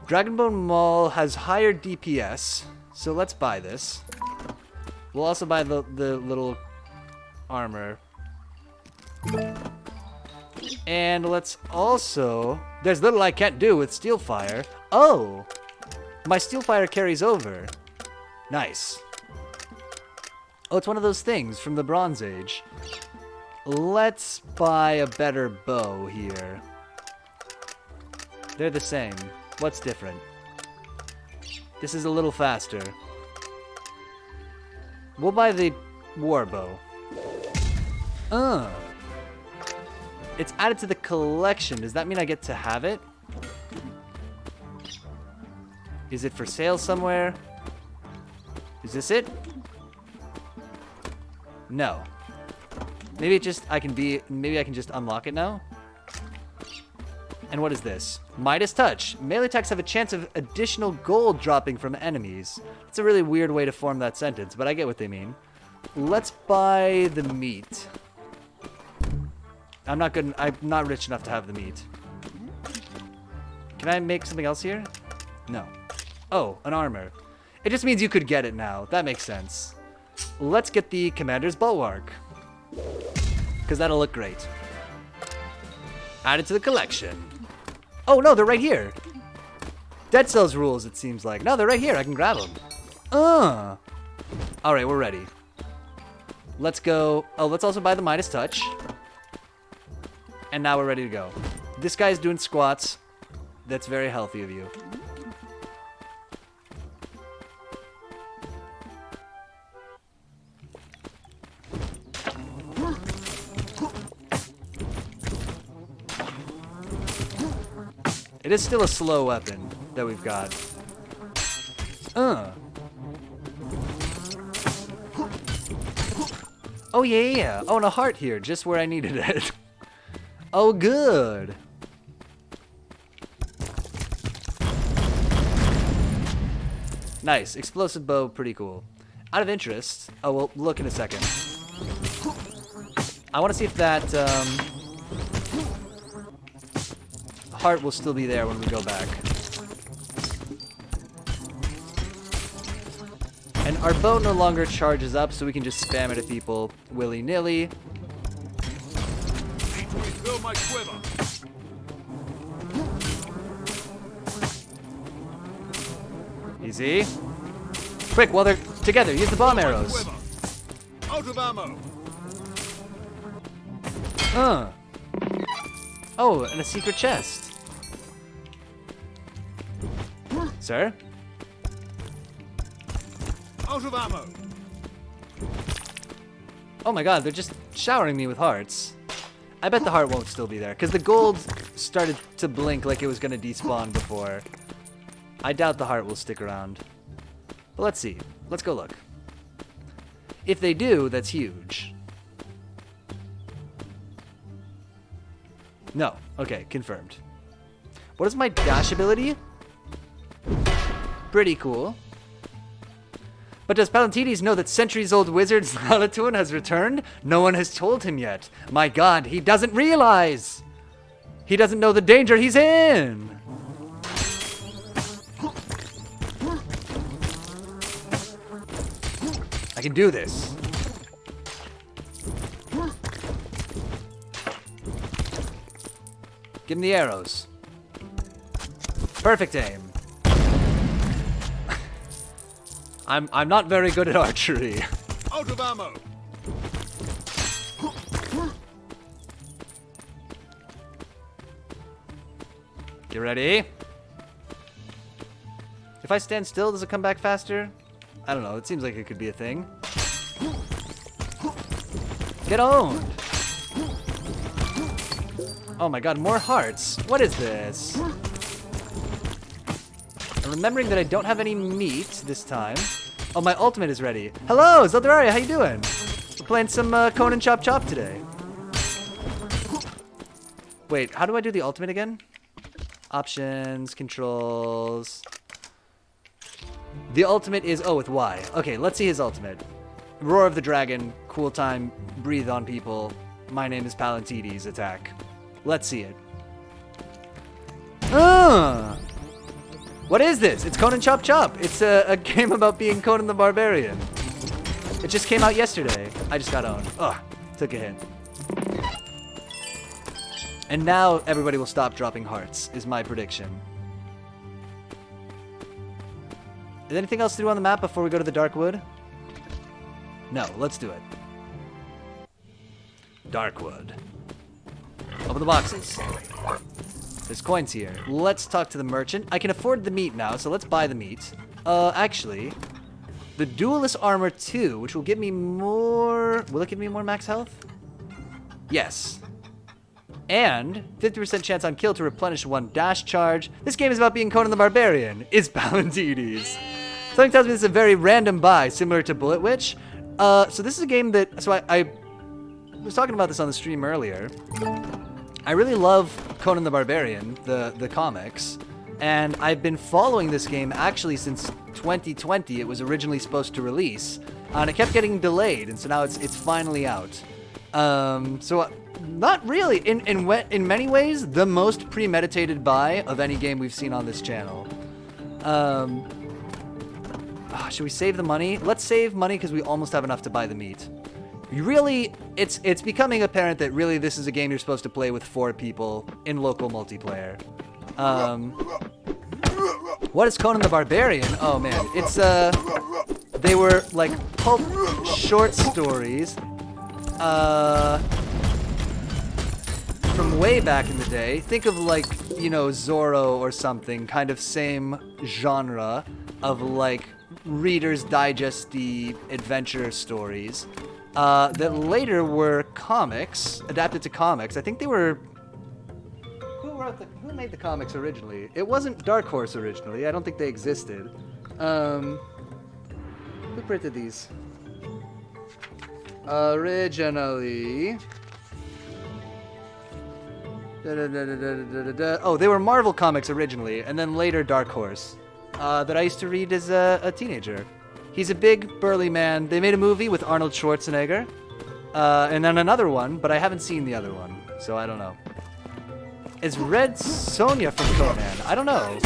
Dragonbone Maul has higher DPS, so let's buy this. We'll also buy the little armor. And let's also... There's little I can't do with Steelfire. Oh! My Steelfire carries over. Nice. Oh, it's one of those things from the Bronze Age. Let's buy a better bow here. They're the same. What's different? This is a little faster. We'll buy the war bow. It's added to the collection. Does that mean I get to have it? Is it for sale somewhere? Is this it? No. Maybe maybe I can just unlock it now? And what is this? Midas Touch. Melee attacks have a chance of additional gold dropping from enemies. It's a really weird way to form that sentence, but I get what they mean. Let's buy the meat. I'm not rich enough to have the meat. Can I make something else here? No. Oh, an armor. It just means you could get it now. That makes sense. Let's get the Commander's Bulwark. Because that'll look great. Add it to the collection. Oh, no, they're right here. Dead Cells rules, it seems like. No, they're right here. I can grab them. All right, we're ready. Let's go. Oh, let's also buy the Midas Touch. And now we're ready to go. This guy's doing squats. That's very healthy of you. It is still a slow weapon that we've got. Oh, yeah. Oh, and a heart here, just where I needed it. Oh, good. Nice. Explosive bow, pretty cool. Out of interest... Oh, we'll look in a second. I want to see if that... heart will still be there when we go back. And our bow no longer charges up, so we can just spam it at people willy-nilly. Need to refill my quiver. Easy. Quick, while they're together, use the bomb arrows. Out of ammo. Oh, and a secret chest. Sir? Out of ammo. Oh my god, they're just showering me with hearts. I bet the heart won't still be there, because the gold started to blink like it was going to despawn before. I doubt the heart will stick around. But let's see. Let's go look. If they do, that's huge. No. Okay, confirmed. What is my dash ability? Pretty cool. But does Palantines know that centuries-old wizard Slalatoon has returned? No one has told him yet. My god, he doesn't realize! He doesn't know the danger he's in! I can do this. Give him the arrows. Perfect aim. I'm not very good at archery. Out of ammo. You ready? If I stand still, does it come back faster? I don't know. It seems like it could be a thing. Get owned. Oh my god, more hearts. What is this? I'm remembering that I don't have any meat this time. Oh, my ultimate is ready. Hello, Zeldaria, how you doing? We're playing some Conan Chop Chop today. Wait, how do I do the ultimate again? Options, controls. The ultimate is, oh, with Y. Okay, let's see his ultimate. Roar of the Dragon, cool time, breathe on people. My name is Palantides, attack. Let's see it. What is this? It's Conan Chop Chop. It's a game about being Conan the Barbarian. It just came out yesterday. I just got owned. Ugh, took a hit. And now everybody will stop dropping hearts, is my prediction. Is there anything else to do on the map before we go to the Darkwood? No, let's do it. Darkwood. Open the boxes. There's coins here. Let's talk to the merchant. I can afford the meat now, so let's buy the meat. Actually, the Duelist Armor 2, which will give me more... Will it give me more max health? Yes. And 50% chance on kill to replenish one dash charge. This game is about being Conan the Barbarian. Is Palantides. Something tells me this is a very random buy, similar to Bullet Witch. So this is a game that... So I was talking about this on the stream earlier. I really love Conan the Barbarian, the comics, and I've been following this game actually since 2020. It was originally supposed to release, and it kept getting delayed, and so now it's finally out. So not really, in many ways, the most premeditated buy of any game we've seen on this channel. Should we save the money? Let's save money because we almost have enough to buy the meat. Really, it's becoming apparent that really this is a game you're supposed to play with 4 people in local multiplayer. What is Conan the Barbarian? Oh man, it's they were like pulp short stories from way back in the day. Think of like, you know, Zorro or something, kind of same genre of like Reader's Digest-y adventure stories. That later were comics, adapted to comics. I think they were... Who made the comics originally? It wasn't Dark Horse originally. I don't think they existed. Who printed these? Originally... Oh, they were Marvel comics originally, and then later Dark Horse. That I used to read as a teenager. He's a big, burly man. They made a movie with Arnold Schwarzenegger. And then another one, but I haven't seen the other one, so I don't know. Is Red Sonja from Conan? I don't know.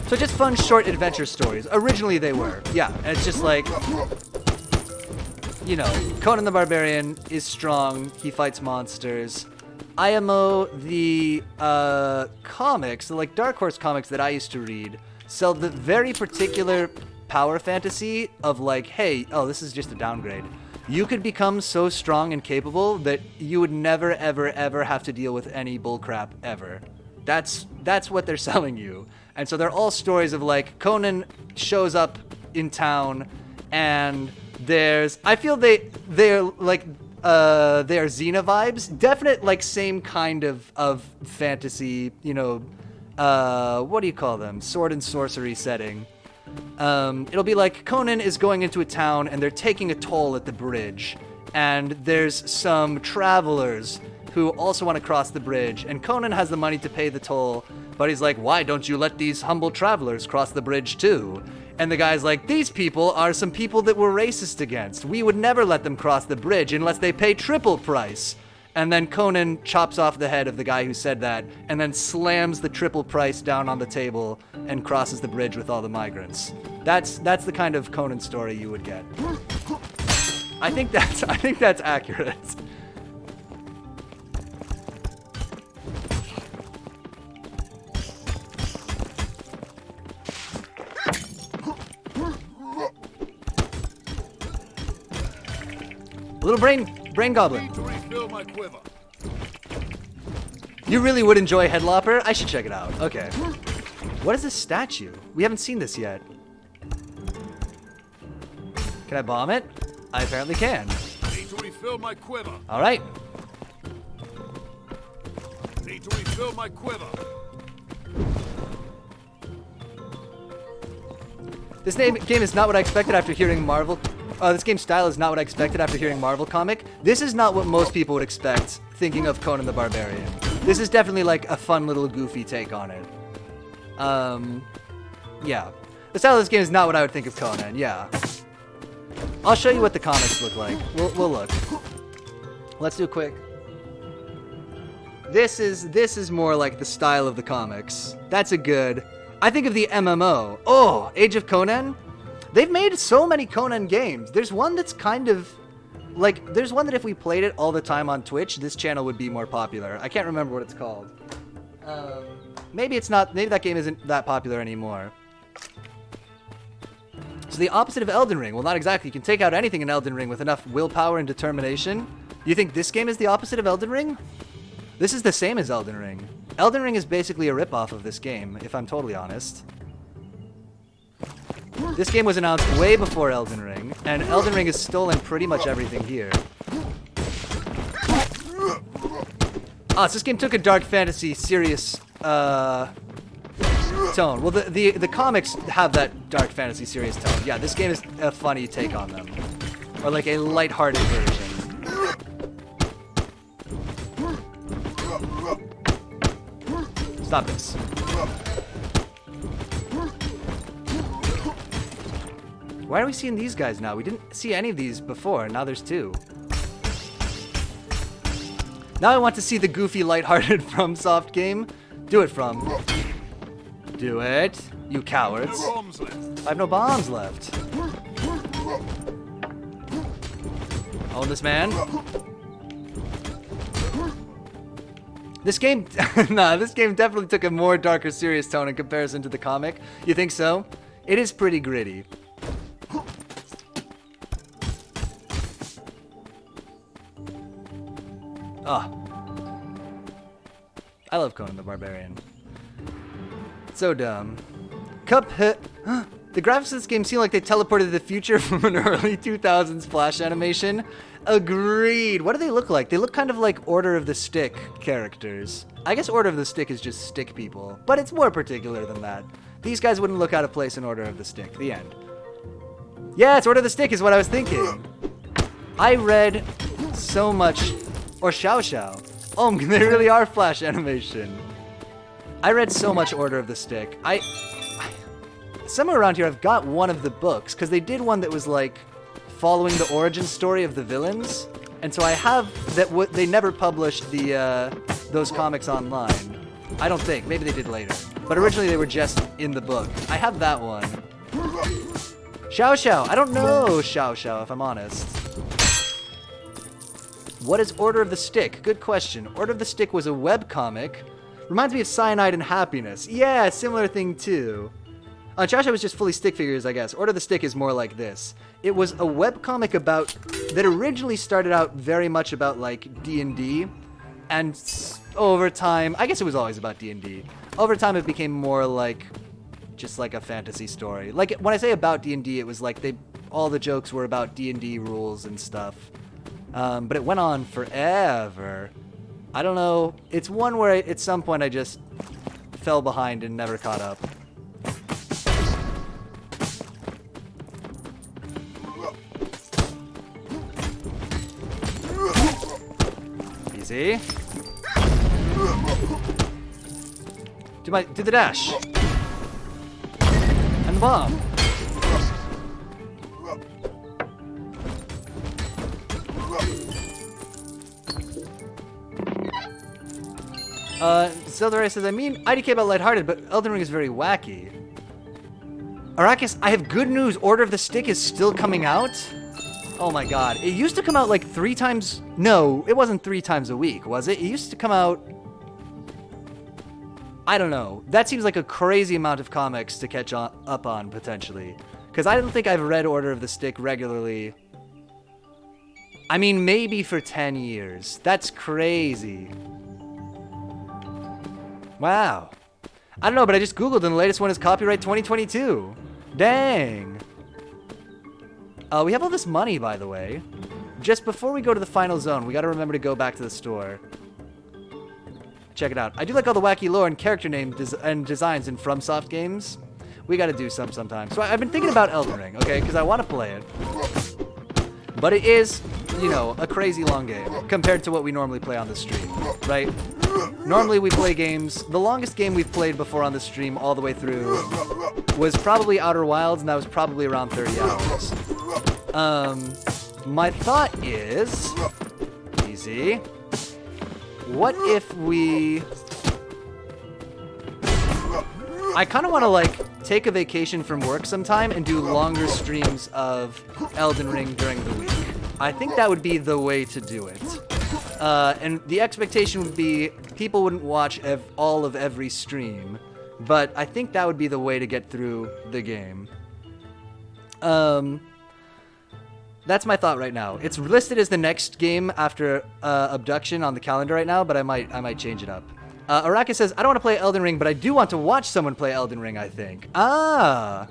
So just fun, short adventure stories. Originally they were. Yeah, and it's just like... You know, Conan the Barbarian is strong. He fights monsters. IMO, the comics, the like Dark Horse comics that I used to read, sell the very particular power fantasy of like, hey, oh, this is just a downgrade. You could become so strong and capable that you would never, ever, ever have to deal with any bullcrap ever. That's what they're selling you. And so they're all stories of like, Conan shows up in town and there's, I feel they're like, they are Xena vibes. Definite, like, same kind of fantasy, you know, what do you call them? Sword and sorcery setting. It'll be like Conan is going into a town and they're taking a toll at the bridge. And there's some travelers who also want to cross the bridge. And Conan has the money to pay the toll, but he's like, why don't you let these humble travelers cross the bridge too? And the guy's like, these people are some people that we're racist against. We would never let them cross the bridge unless they pay triple price. And then Conan chops off the head of the guy who said that, and then slams the triple price down on the table and crosses the bridge with all the migrants. That's the kind of Conan story you would get. I think that's accurate. Little brain goblin. Need to refill my quiver. You really would enjoy Headlopper? I should check it out. Okay. What is this statue? We haven't seen this yet. Can I bomb it? I apparently can. Need to refill my quiver. All right. Need to refill my quiver. This game is not what I expected after hearing Marvel. This game's style is not what I expected after hearing Marvel comic. This is not what most people would expect thinking of Conan the Barbarian. This is definitely like a fun little goofy take on it. Yeah. The style of this game is not what I would think of Conan, yeah. I'll show you what the comics look like. We'll look. Let's do a quick. This is more like the style of the comics. That's a good. I think of the MMO. Oh, Age of Conan? They've made so many Conan games. There's one that's kind of like, there's one that if we played it all the time on Twitch, this channel would be more popular. I can't remember what it's called. Maybe it's not, maybe that game isn't that popular anymore. So the opposite of Elden Ring. Well, not exactly. You can take out anything in Elden Ring with enough willpower and determination. You think this game is the opposite of Elden Ring? This is the same as Elden Ring. Elden Ring is basically a ripoff of this game, if I'm totally honest. This game was announced way before Elden Ring, and Elden Ring has stolen pretty much everything here. So this game took a dark fantasy, serious, tone. Well, the comics have that dark fantasy, serious tone. Yeah, this game is a funny take on them. Or like a lighthearted version. Stop this. Why are we seeing these guys now? We didn't see any of these before. Now there's two. Now I want to see the goofy, lighthearted FromSoft game. Do it, From. Do it, you cowards. No bombs left. I have no bombs left. Own this man. This game, nah, this game definitely took a more darker, serious tone in comparison to the comic. You think so? It is pretty gritty. I love Conan the Barbarian. So dumb. Cuphead. The graphics of this game seem like they teleported to the future from an early 2000s Flash animation. Agreed. What do they look like? They look kind of like Order of the Stick characters. I guess Order of the Stick is just stick people, but it's more particular than that. These guys wouldn't look out of place in Order of the Stick. The end. Yeah, it's Order of the Stick is what I was thinking. I read so much... Or Xiao Xiao. Oh, they really are Flash animation. I read so much Order of the Stick. Somewhere around here I've got one of the books, because they did one that was like following the origin story of the villains, and so I have that. They never published those comics online. I don't think. Maybe they did later, but originally they were just in the book. I have that one. Xiao Xiao. I don't know Xiao Xiao, if I'm honest. What is Order of the Stick? Good question. Order of the Stick was a webcomic. Reminds me of Cyanide and Happiness. Yeah, similar thing too. Xiao Xiao was just fully stick figures, I guess. Order of the Stick is more like this. It was a webcomic that originally started out very much about like D&D, and over time, I guess it was always about D&D. Over time it became more like just like a fantasy story. Like when I say about D&D, it was like all the jokes were about D&D rules and stuff. But it went on forever. I don't know. It's one where at some point I just fell behind and never caught up. Easy. Do the dash. And the bomb. Zelda says, I mean, IDK about lighthearted, but Elden Ring is very wacky. Arrakis, I have good news. Order of the Stick is still coming out. Oh my god. It used to come out like 3 times. No, it wasn't 3 times a week, was it? It used to come out. I don't know. That seems like a crazy amount of comics to catch up on, potentially. Because I don't think I've read Order of the Stick regularly. I mean, maybe for 10 years. That's crazy. Wow. I don't know, but I just Googled and the latest one is copyright 2022. Dang. We have all this money, by the way. Just before we go to the final zone, we gotta remember to go back to the store. Check it out. I do like all the wacky lore and character names and designs in FromSoft games. We gotta do some sometime. So I've been thinking about Elden Ring, okay? Because I want to play it. But it is, you know, a crazy long game compared to what we normally play on the stream, right? Normally we play games. The longest game we've played before on the stream all the way through was probably Outer Wilds, and that was probably around 30 hours. My thought is, easy. What if we... I kind of want to, like, take a vacation from work sometime and do longer streams of Elden Ring during the week. I think that would be the way to do it. And the expectation would be people wouldn't watch all of every stream, but I think that would be the way to get through the game. That's my thought right now. It's listed as the next game after Abduction on the calendar right now, but I might change it up. Araka says, I don't want to play Elden Ring, but I do want to watch someone play Elden Ring, I think. Ah!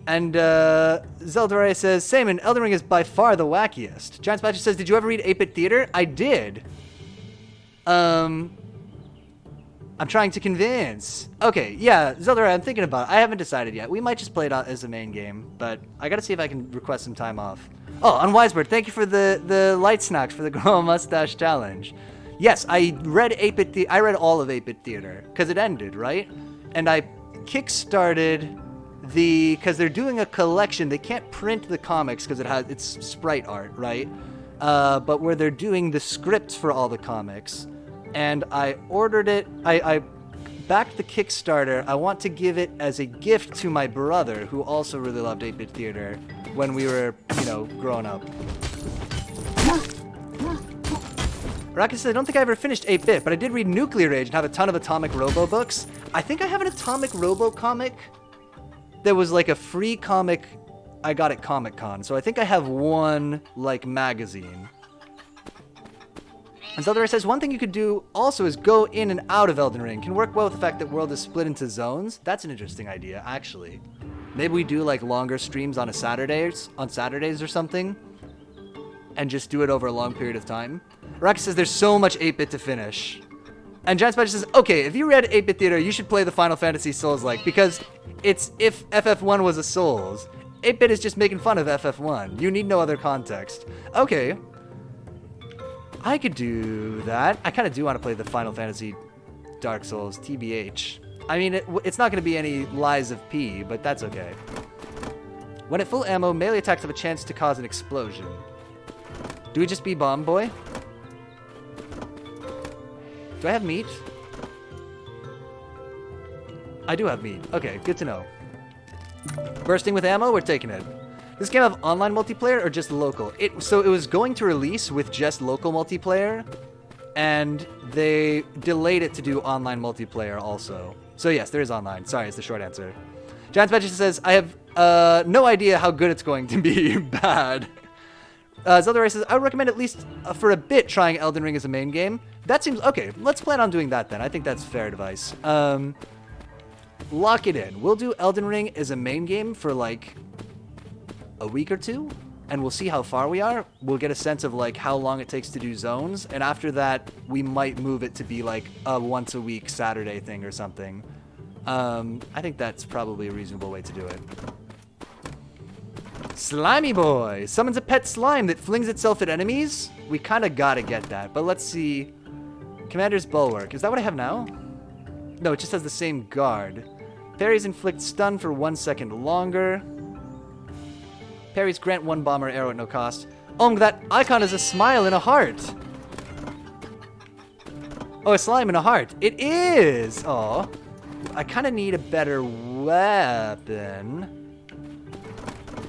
And Zeldare says, Saman, Elden Ring is by far the wackiest. Giant Spatula says, did you ever read 8-Bit Theater? I did. I'm trying to convince. Okay, yeah, Zeldare, I'm thinking about it. I haven't decided yet. We might just play it out as a main game, but I gotta see if I can request some time off. Oh, Unwisebird, thank you for the light snacks for the Grow a Mustache Challenge. Yes, I read 8-Bit Theater. I read all of 8-Bit Theater, because it ended, right? And I kickstarted because they're doing a collection. They can't print the comics because it's sprite art, right? But where they're doing the scripts for all the comics. And I ordered it. I backed the Kickstarter. I want to give it as a gift to my brother, who also really loved 8-Bit Theater when we were, you know, growing up. Rocket says, I don't think I ever finished 8-Bit, but I did read Nuclear Age and have a ton of Atomic Robo books. I think I have an Atomic Robo comic that was like a free comic I got at Comic-Con. So I think I have one, like, magazine. And Zeldare says, one thing you could do also is go in and out of Elden Ring. Can work well with the fact that world is split into zones. That's an interesting idea, actually. Maybe we do, like, longer streams on Saturdays or something. And just do it over a long period of time. Rocky says there's so much 8-Bit to finish. And Giant Spider says, okay, if you read 8-Bit Theater, you should play the Final Fantasy Souls-like, because it's if FF1 was a Souls. 8-Bit is just making fun of FF1. You need no other context. Okay. I could do that. I kind of do want to play the Final Fantasy Dark Souls, TBH. I mean, it's not going to be any Lies of P, but that's okay. When at full ammo, melee attacks have a chance to cause an explosion. Do we just be Bomb Boy? Do I have meat? I do have meat. Okay, good to know. Bursting with ammo, we're taking it. This game have online multiplayer or just local? So it was going to release with just local multiplayer, and they delayed it to do online multiplayer also. So yes, there is online. Sorry, it's the short answer. Giant Magic says, I have no idea how good it's going to be. Bad. Zelda says, I would recommend at least for a bit trying Elden Ring as a main game. That seems... Okay, let's plan on doing that then. I think that's fair advice. Lock it in. We'll do Elden Ring as a main game for like a week or two, and we'll see how far we are. We'll get a sense of like how long it takes to do zones, and after that, we might move it to be like a once a week Saturday thing or something. I think that's probably a reasonable way to do it. Slimy Boy summons a pet slime that flings itself at enemies. We kind of gotta get that, but let's see. Commander's Bulwark. Is that what I have now? No, it just has the same guard. Parries inflict stun for 1 second longer. Parries grant 1 bomb or arrow at no cost. Oh, that icon is a smile and a heart. Oh, a slime and a heart. It is! Aw. I kind of need a better weapon.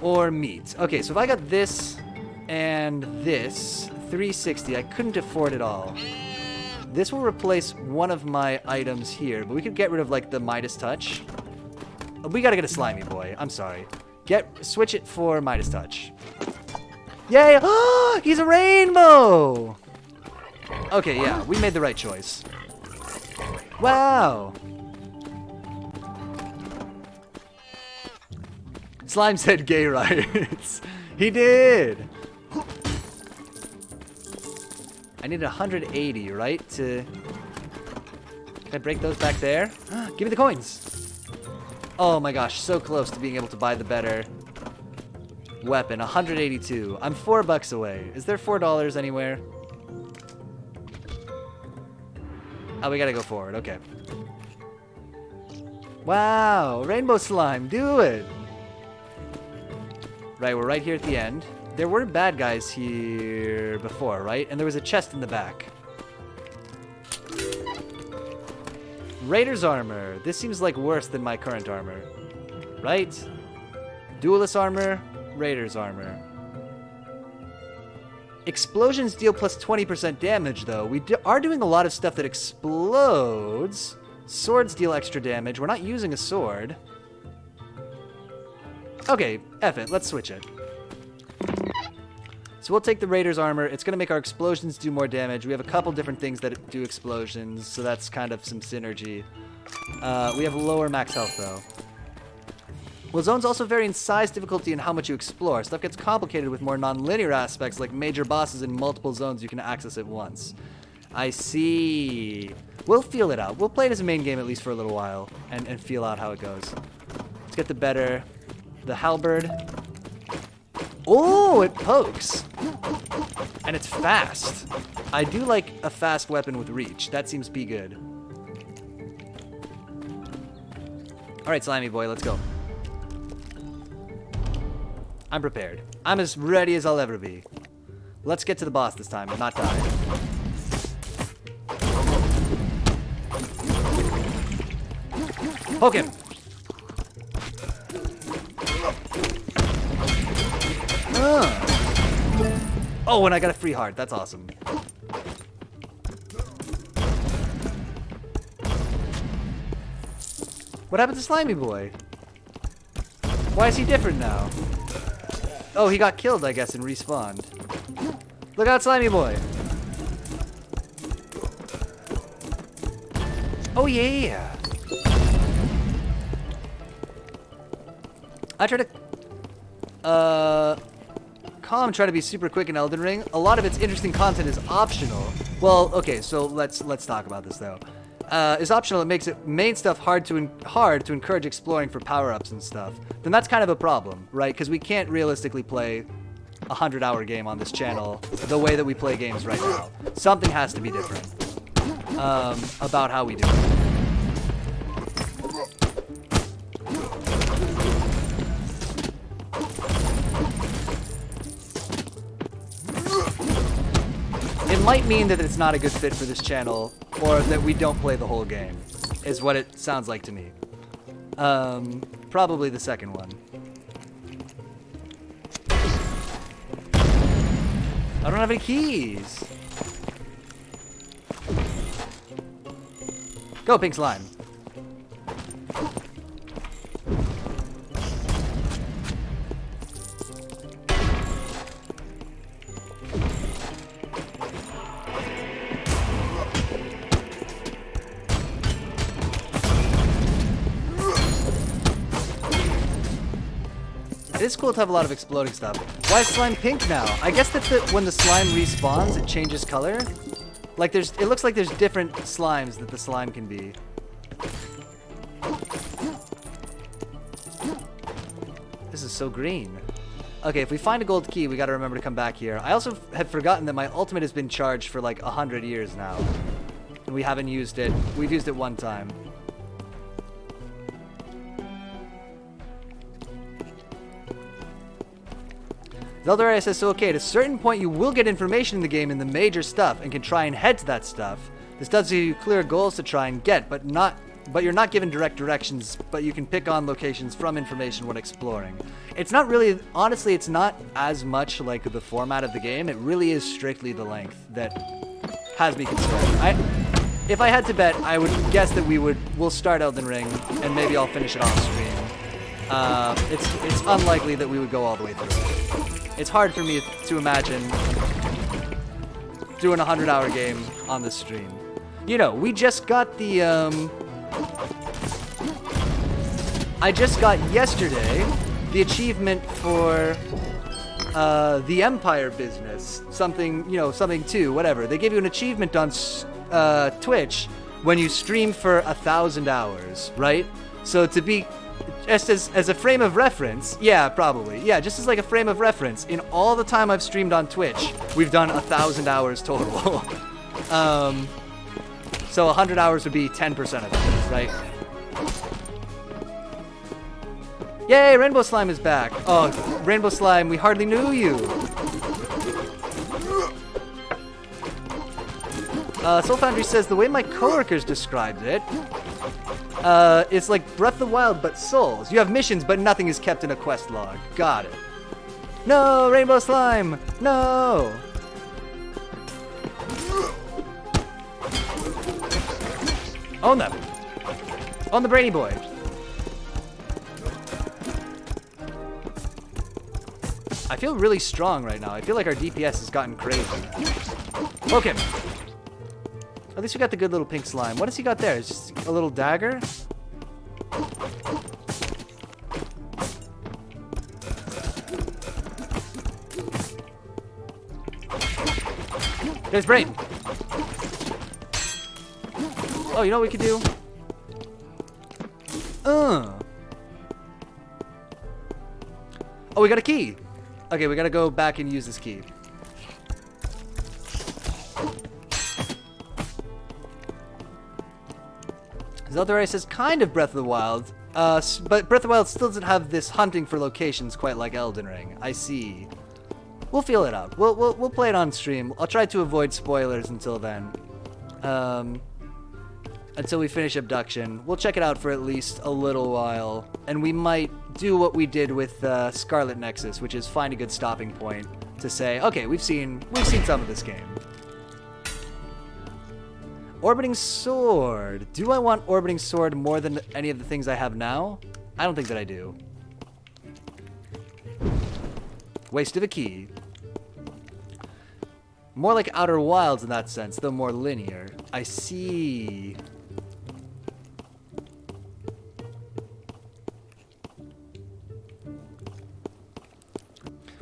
Or meat. Okay, so if I got this and this, 360, I couldn't afford it all. This will replace one of my items here, but we could get rid of, like, the Midas Touch. We gotta get a Slimy Boy. I'm sorry. Switch it for Midas Touch. Yay! Oh, he's a rainbow! Okay, yeah, we made the right choice. Wow! Slime said gay rights. He did! I need 180, right? Can I break those back there? Give me the coins! Oh my gosh, so close to being able to buy the better weapon. 182. I'm $4 away. Is there $4 anywhere? Oh, we gotta go forward. Okay. Wow, rainbow slime, do it! Right, we're right here at the end. There were bad guys here before, right? And there was a chest in the back. Raider's armor. This seems like worse than my current armor. Right? Duelist armor, Raider's armor. Explosions deal plus 20% damage, though. We are doing a lot of stuff that explodes. Swords deal extra damage. We're not using a sword. Okay, F it. Let's switch it. So we'll take the Raider's armor. It's going to make our explosions do more damage. We have a couple different things that do explosions, so that's kind of some synergy. We have lower max health, though. Well, zones also vary in size, difficulty, and how much you explore. Stuff gets complicated with more non-linear aspects, like major bosses in multiple zones you can access at once. I see. We'll feel it out. We'll play it as a main game at least for a little while, and feel out how it goes. Let's get the halberd. Oh, it pokes. And it's fast. I do like a fast weapon with reach. That seems to be good. All right, slimy boy, let's go. I'm prepared. I'm as ready as I'll ever be. Let's get to the boss this time and not die. Poke him. Oh, and I got a free heart. That's awesome. What happened to Slimy Boy? Why is he different now? Oh, he got killed, I guess, and respawned. Look out, Slimy Boy. Oh, yeah. I try to... Calm try to be super quick in Elden Ring. A lot of its interesting content is optional. Well, okay, so let's talk about this, though. Is optional. It makes it main stuff hard to encourage exploring for power-ups and stuff. Then that's kind of a problem, right? Because we can't realistically play a 100-hour game on this channel the way that we play games right now. Something has to be different about how we do it. It might mean that it's not a good fit for this channel, or that we don't play the whole game, is what it sounds like to me. Probably the second one. I don't have any keys. Go, pink slime. It is cool to have a lot of exploding stuff. Why is slime pink now? I guess that when the slime respawns, it changes color. Like it looks like there's different slimes that the slime can be. This is so green. Okay, if we find a gold key, we gotta remember to come back here. I also had forgotten that my ultimate has been charged for like 100 years now. And we haven't used it. We've used it one time. Zeldaria says, so okay, at a certain point you will get information in the game in the major stuff and can try and head to that stuff. This does give you clear goals to try and get, but you're not given direct directions, but you can pick on locations from information when exploring. It's not really, honestly, it's not as much like the format of the game. It really is strictly the length that has me concerned. If I had to bet, I would guess that we'll start Elden Ring and maybe I'll finish it off stream. It's unlikely that we would go all the way through it. It's hard for me to imagine doing a 100-hour game on the stream. You know, we just got the, I just got yesterday the achievement for the Empire business. Something, you know, something 2, whatever. They give you an achievement on Twitch when you stream for 1,000 hours, right? So to be, just as a frame of reference, yeah, probably. Yeah, just as like a frame of reference, in all the time I've streamed on Twitch, we've done 1,000 hours total. So 100 hours would be 10% of that, right? Yay, Rainbow Slime is back. Oh, Rainbow Slime, we hardly knew you. Soul Foundry says, the way my coworkers described it, it's like Breath of the Wild, but Souls. You have missions, but nothing is kept in a quest log. Got it. No, Rainbow Slime! No! Own them. Own the Brainy Boy. I feel really strong right now. I feel like our DPS has gotten crazy. Poke him. At least we got the good little pink slime. What has he got there? It's just a little dagger? There's Brain. Oh, you know what we could do? Oh, we got a key. Okay, we gotta go back and use this key. Zeldarai says kind of Breath of the Wild, but Breath of the Wild still doesn't have this hunting for locations quite like Elden Ring. I see. We'll feel it out. We'll play it on stream. I'll try to avoid spoilers until then. Until we finish Abduction. We'll check it out for at least a little while, and we might do what we did with Scarlet Nexus, which is find a good stopping point to say, okay, we've seen some of this game. Orbiting Sword. Do I want Orbiting Sword more than any of the things I have now? I don't think that I do. Waste of a key. More like Outer Wilds in that sense, though more linear. I see.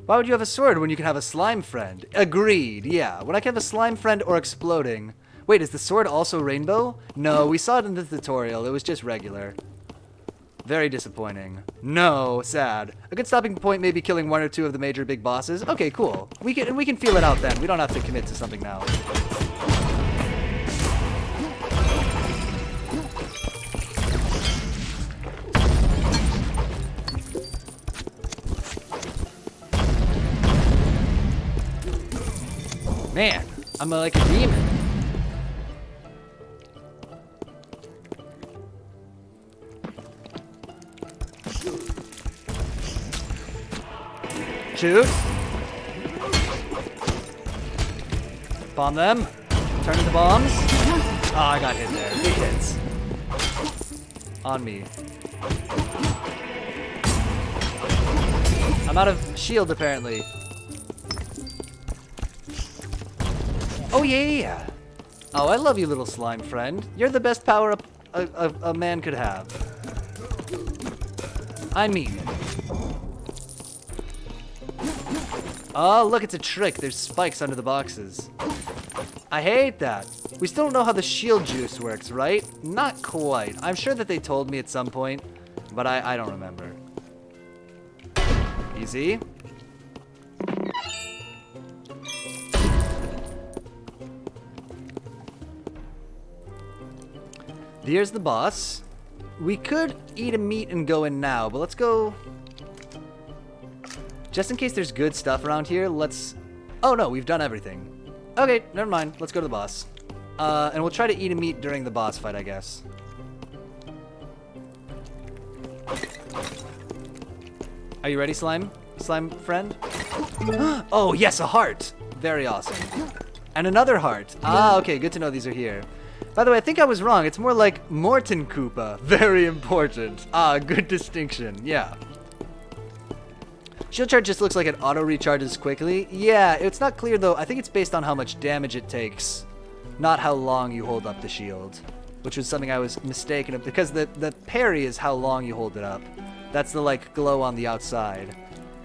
Why would you have a sword when you can have a slime friend? Agreed, yeah. When I can have a slime friend or exploding. Wait, is the sword also rainbow? No, we saw it in the tutorial. It was just regular. Very disappointing. No, sad. A good stopping point may be killing 1 or 2 of the major big bosses. Okay, cool. We can feel it out then. We don't have to commit to something now. Man, I'm like a demon. Shoot. Bomb them. Turn into bombs. Oh, I got hit there. Big hits. On me. I'm out of shield, apparently. Oh, yeah. Oh, I love you, little slime friend. You're the best power-up a man could have. I mean it. Oh, look, it's a trick. There's spikes under the boxes. I hate that. We still don't know how the shield juice works, right? Not quite. I'm sure that they told me at some point, but I don't remember. Easy. Here's the boss. We could eat a meat and go in now, but let's go... Just in case there's good stuff around here, let's... Oh no, we've done everything. Okay, never mind. Let's go to the boss. And we'll try to eat a meat during the boss fight, I guess. Are you ready, slime? Slime friend? Oh, yes, a heart! Very awesome. And another heart. Ah, okay, good to know these are here. By the way, I think I was wrong. It's more like Morton Koopa. Very important. Ah, good distinction. Yeah. Shield charge just looks like it auto recharges quickly. Yeah, it's not clear though. I think it's based on how much damage it takes, not how long you hold up the shield, which was something I was mistaken of, because the parry is how long you hold it up. That's the like glow on the outside.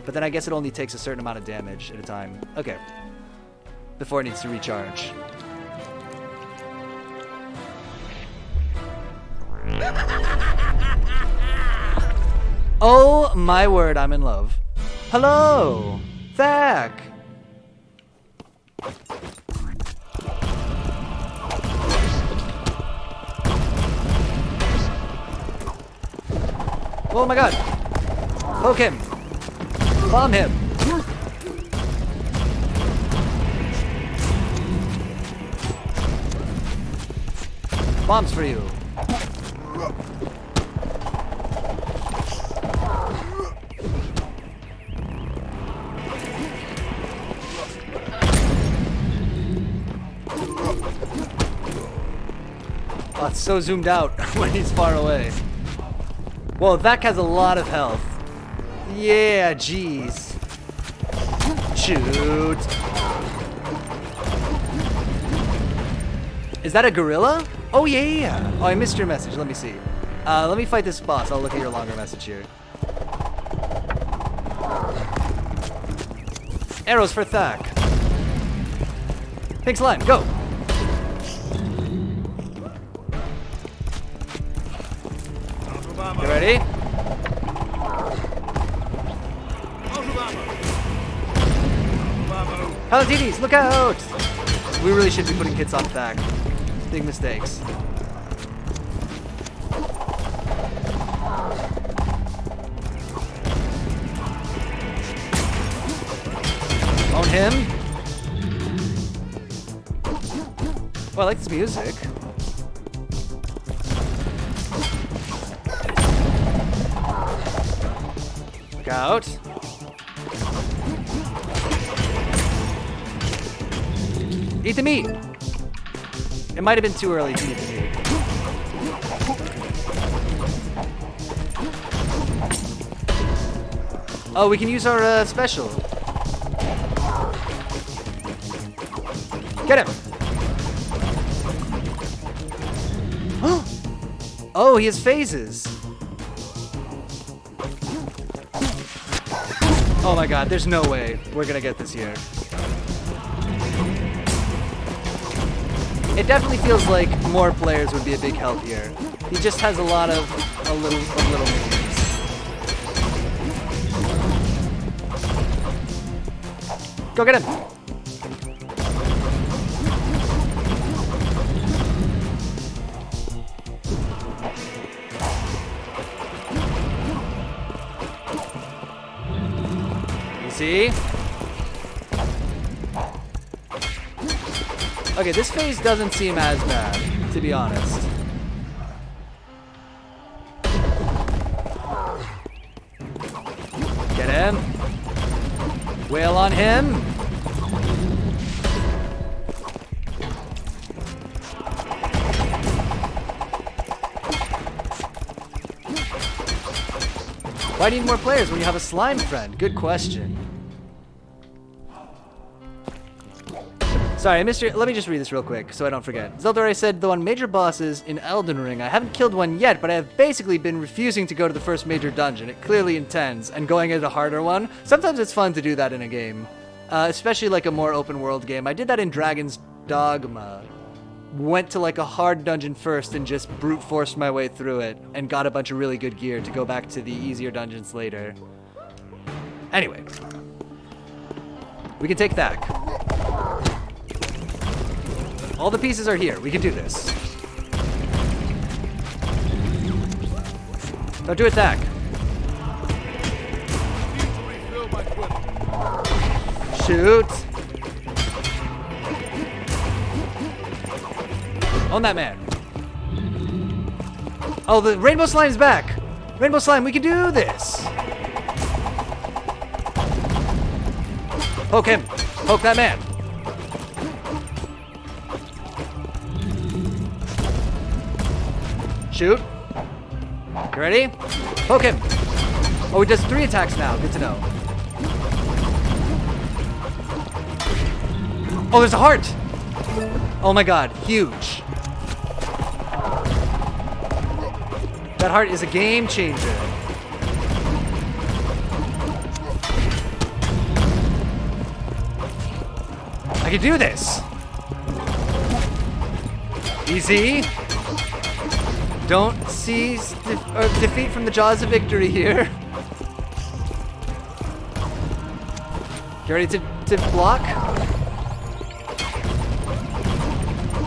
But then I guess it only takes a certain amount of damage at a time. Okay. Before it needs to recharge. Oh my word, I'm in love. Hello! Thack! Oh my god! Poke him! Bomb him! Bombs for you! Oh, it's so zoomed out when he's far away. Whoa, that has a lot of health. Yeah, jeez. Shoot. Is that a gorilla? Oh, yeah. Oh, I missed your message. Let me see. Let me fight this boss. I'll look at your longer message here. Arrows for Thack. Pink slime, go. You ready? Palatinis, look out! We really should be putting hits on Thack. Big mistakes. Own him. Oh, I like this music. Look out. Eat the meat. It might have been too early to eat the meat. Oh, we can use our special. Get him. Oh, he has phases. Oh my god, there's no way we're gonna get this here. It definitely feels like more players would be a big help here. He just has a lot of little minions. Go get him! You see? Okay, this phase doesn't seem as bad, to be honest. Get him. Wail on him. Why do you need more players when you have a slime friend? Good question. Sorry, let me just read this real quick so I don't forget. Zeldore said, though on major bosses in Elden Ring, I haven't killed one yet, but I have basically been refusing to go to the first major dungeon. It clearly intends, and going at a harder one. Sometimes it's fun to do that in a game, especially like a more open world game. I did that in Dragon's Dogma. Went to like a hard dungeon first and just brute forced my way through it and got a bunch of really good gear to go back to the easier dungeons later. Anyway, we can take Thack. All the pieces are here. We can do this. Don't do Attack. Shoot. On that man. Oh, the Rainbow Slime's back. Rainbow Slime, we can do this. Poke him. Poke that man. Shoot. You ready? Poke him. Oh, he does 3 attacks now. Good to know. Oh, there's a heart! Oh my god, huge. That heart is a game changer. I can do this. Easy. Don't seize defeat from the jaws of victory here. You ready to block?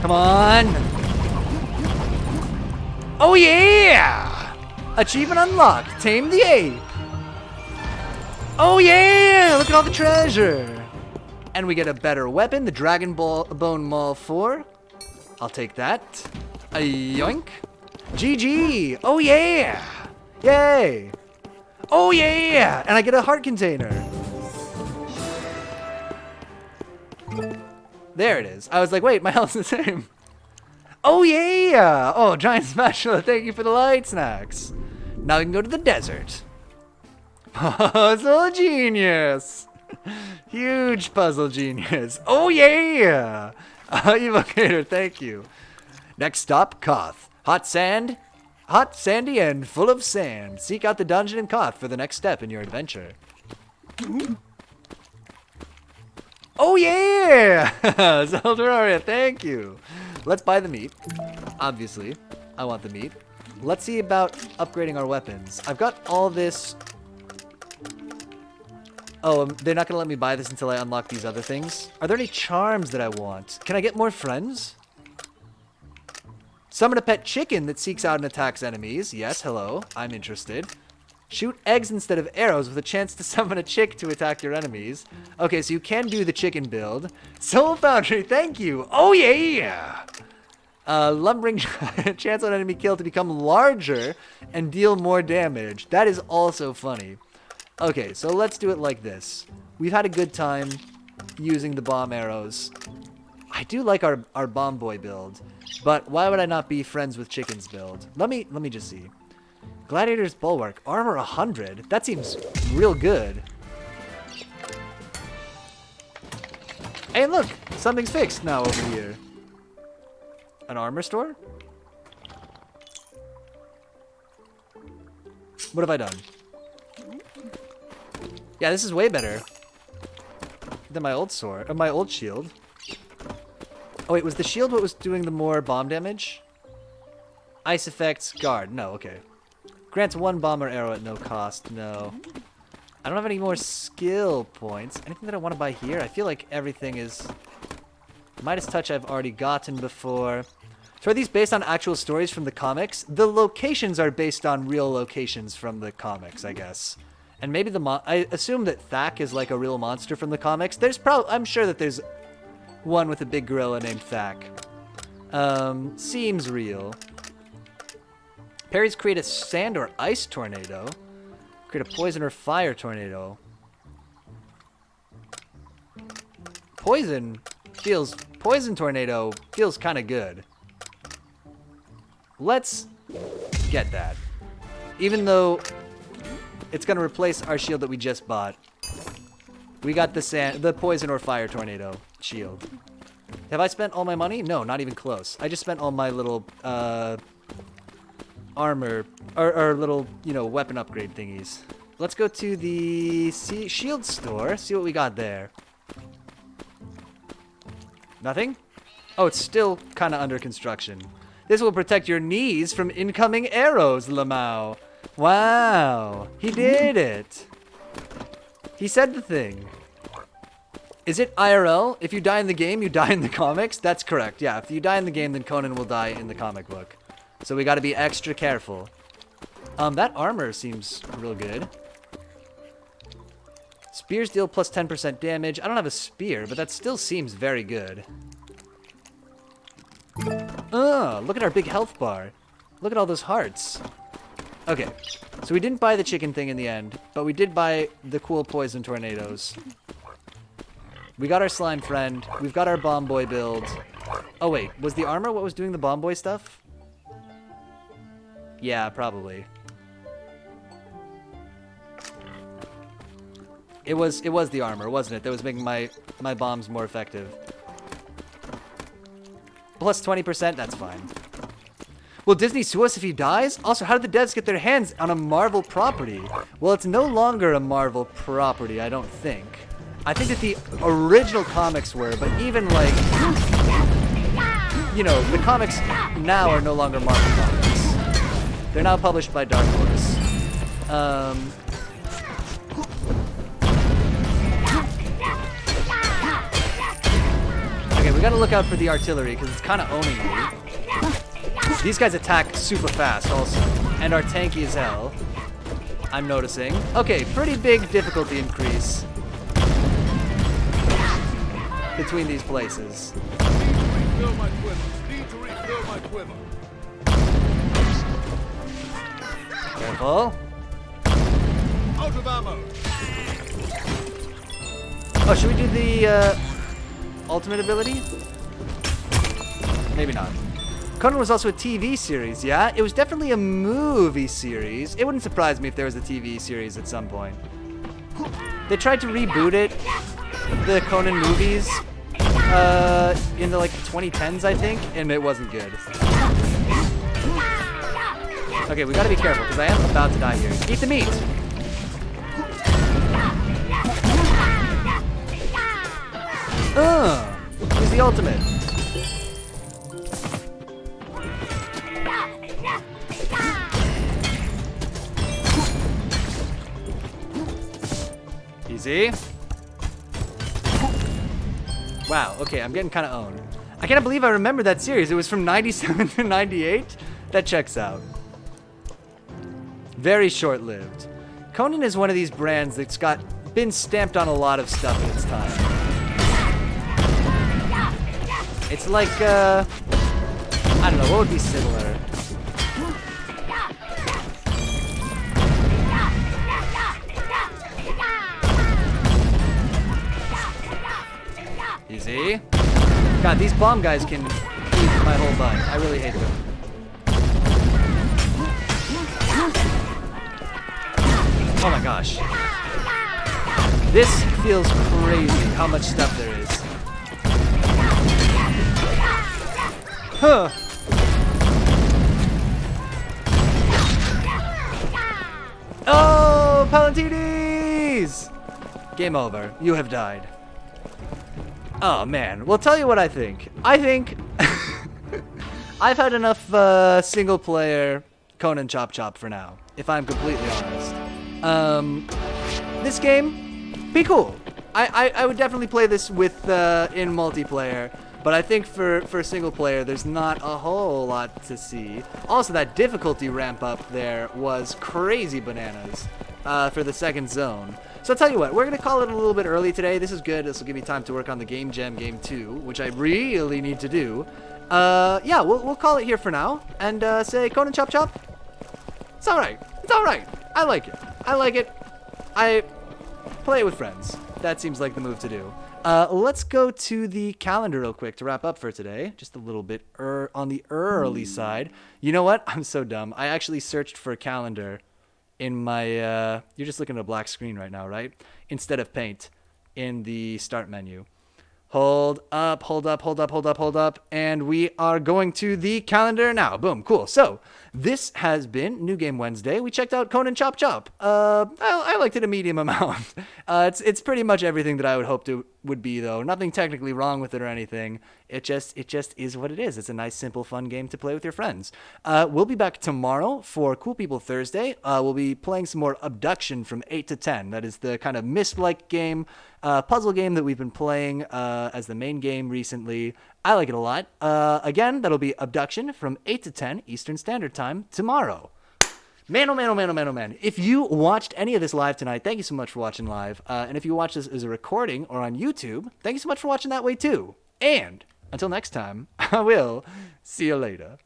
Come on. Oh yeah! Achievement unlocked. Tame the ape. Oh yeah! Look at all the treasure. And we get a better weapon, the Dragon Bone Maul 4. I'll take that. A yoink. GG! Oh yeah! Yay! Oh yeah! And I get a heart container. There it is. I was like, wait, my health's the same. Oh yeah! Oh, giant spatula, thank you for the light snacks. Now we can go to the desert. Puzzle genius! Huge puzzle genius. Oh yeah! Evocator, thank you. Next stop, Koth. Hot, sandy, and full of sand. Seek out the dungeon in Koth for the next step in your adventure. Oh yeah! Zeldoria, thank you. Let's buy the meat. Obviously, I want the meat. Let's see about upgrading our weapons. I've got all this. Oh, they're not gonna let me buy this until I unlock these other things. Are there any charms that I want? Can I get more friends? Summon a pet chicken that seeks out and attacks enemies. Yes, hello. I'm interested. Shoot eggs instead of arrows with a chance to summon a chick to attack your enemies. Okay, so you can do the chicken build. Soul Foundry, thank you. Oh, yeah. Lumbering chance on enemy kill to become larger and deal more damage. That is also funny. Okay, so let's do it like this. We've had a good time using the bomb arrows. I do like our bomb boy build, but why would I not be friends with chicken's build? Let me just see. Gladiator's Bulwark, armor 100. That seems real good. Hey, look, something's fixed now over here. An armor store? What have I done? Yeah, this is way better than my old sword, or my old shield. Oh wait, was the shield what was doing the more bomb damage? Ice effects, guard. No, okay. Grants 1 bomb or arrow at no cost. No. I don't have any more skill points. Anything that I want to buy here? I feel like everything is... Midas Touch I've already gotten before. So are these based on actual stories from the comics? The locations are based on real locations from the comics, I guess. And maybe I assume that Thak is like a real monster from the comics. I'm sure that there's one with a big gorilla named Thak. Seems real. Parries create a sand or ice tornado. Create a poison or fire tornado. Poison tornado feels kind of good. Let's get that. Even though it's going to replace our shield that we just bought. We got the poison or fire tornado shield. Have I spent all my money? No, not even close. I just spent all my little armor or little, weapon upgrade thingies. Let's go to the shield store, see what we got there. Nothing? Oh, it's still kind of under construction. This will protect your knees from incoming arrows, Lamau. Wow, he did it. He said the thing. Is it IRL? If you die in the game, you die in the comics? That's correct. Yeah, if you die in the game, then Conan will die in the comic book. So we got to be extra careful. That armor seems real good. Spears deal plus 10% damage. I don't have a spear, but that still seems very good. Look at our big health bar. Look at all those hearts. Okay, so we didn't buy the chicken thing in the end, but we did buy the cool poison tornadoes. We got our slime friend. We've got our bomb boy build. Oh wait, was the armor what was doing the bomb boy stuff? Yeah, probably. It was the armor, wasn't it? That was making my bombs more effective. plus 20%, that's fine. Will Disney sue us if he dies? Also, how did the devs get their hands on a Marvel property? Well, it's no longer a Marvel property, I don't think. I think that the original comics were, but even like, you know, the comics now are no longer Marvel comics. They're now published by Dark Horse. Okay, we gotta look out for the artillery because it's kind of owning me. These guys attack super fast also, and are tanky as hell. I'm noticing. Okay, pretty big difficulty increase between these places. Refill my quiver. Need to refill my quiver. Careful. Out of ammo. Oh, should we do the ultimate ability? Maybe not. Conan was also a TV series, yeah? It was definitely a movie series. It wouldn't surprise me if there was a TV series at some point. They tried to reboot it, the Conan movies, in the like 2010s, I think, and it wasn't good. Okay, we gotta be careful because I am about to die here. Eat the meat! Use the ultimate. Easy. Wow, okay, I'm getting kind of owned. I can't believe I remember that series. It was from 97 to 98. That checks out. Very short-lived. Conan is one of these brands that's been stamped on a lot of stuff in its time. It's like, I don't know, what would be similar? Easy. God, these bomb guys can eat my whole butt. I really hate them. Oh my gosh. This feels crazy how much stuff there is. Huh. Oh, Palantines! Game over. You have died. Oh man, well, tell you what I think. I think I've had enough single player Conan Chop Chop for now, if I'm completely honest. This game, be cool. I would definitely play this with in multiplayer, but I think for single player, there's not a whole lot to see. Also, that difficulty ramp up there was crazy bananas for the second zone. So I'll tell you what, we're going to call it a little bit early today. This is good. This will give me time to work on the Game Jam Game 2, which I really need to do. Yeah, we'll call it here for now and say Conan Chop Chop. It's all right. It's all right. I like it. I like it. I play it with friends. That seems like the move to do. Let's go to the calendar real quick to wrap up for today. Just a little bit on the early side. You know what? I'm so dumb. I actually searched for a calendar in my, you're just looking at a black screen right now, right? Instead of paint in the start menu. Hold up, hold up, hold up, hold up, hold up. And we are going to the calendar now. Boom, cool. So this has been New Game Wednesday. We checked out Conan Chop Chop. I liked it a medium amount. It's pretty much everything that I would hope to would be, though. Nothing technically wrong with it or anything. It just is what it is. It's a nice, simple, fun game to play with your friends. We'll be back tomorrow for Cool People Thursday. We'll be playing some more Abduction from 8 to 10. That is the kind of Myst-like game, puzzle game that we've been playing as the main game recently. I like it a lot. Again, that'll be Abduction from 8 to 10 Eastern Standard Time tomorrow. Man, oh man, oh man, oh man, oh man. If you watched any of this live tonight, thank you so much for watching live. And if you watch this as a recording or on YouTube, thank you so much for watching that way too. And until next time, I will see you later.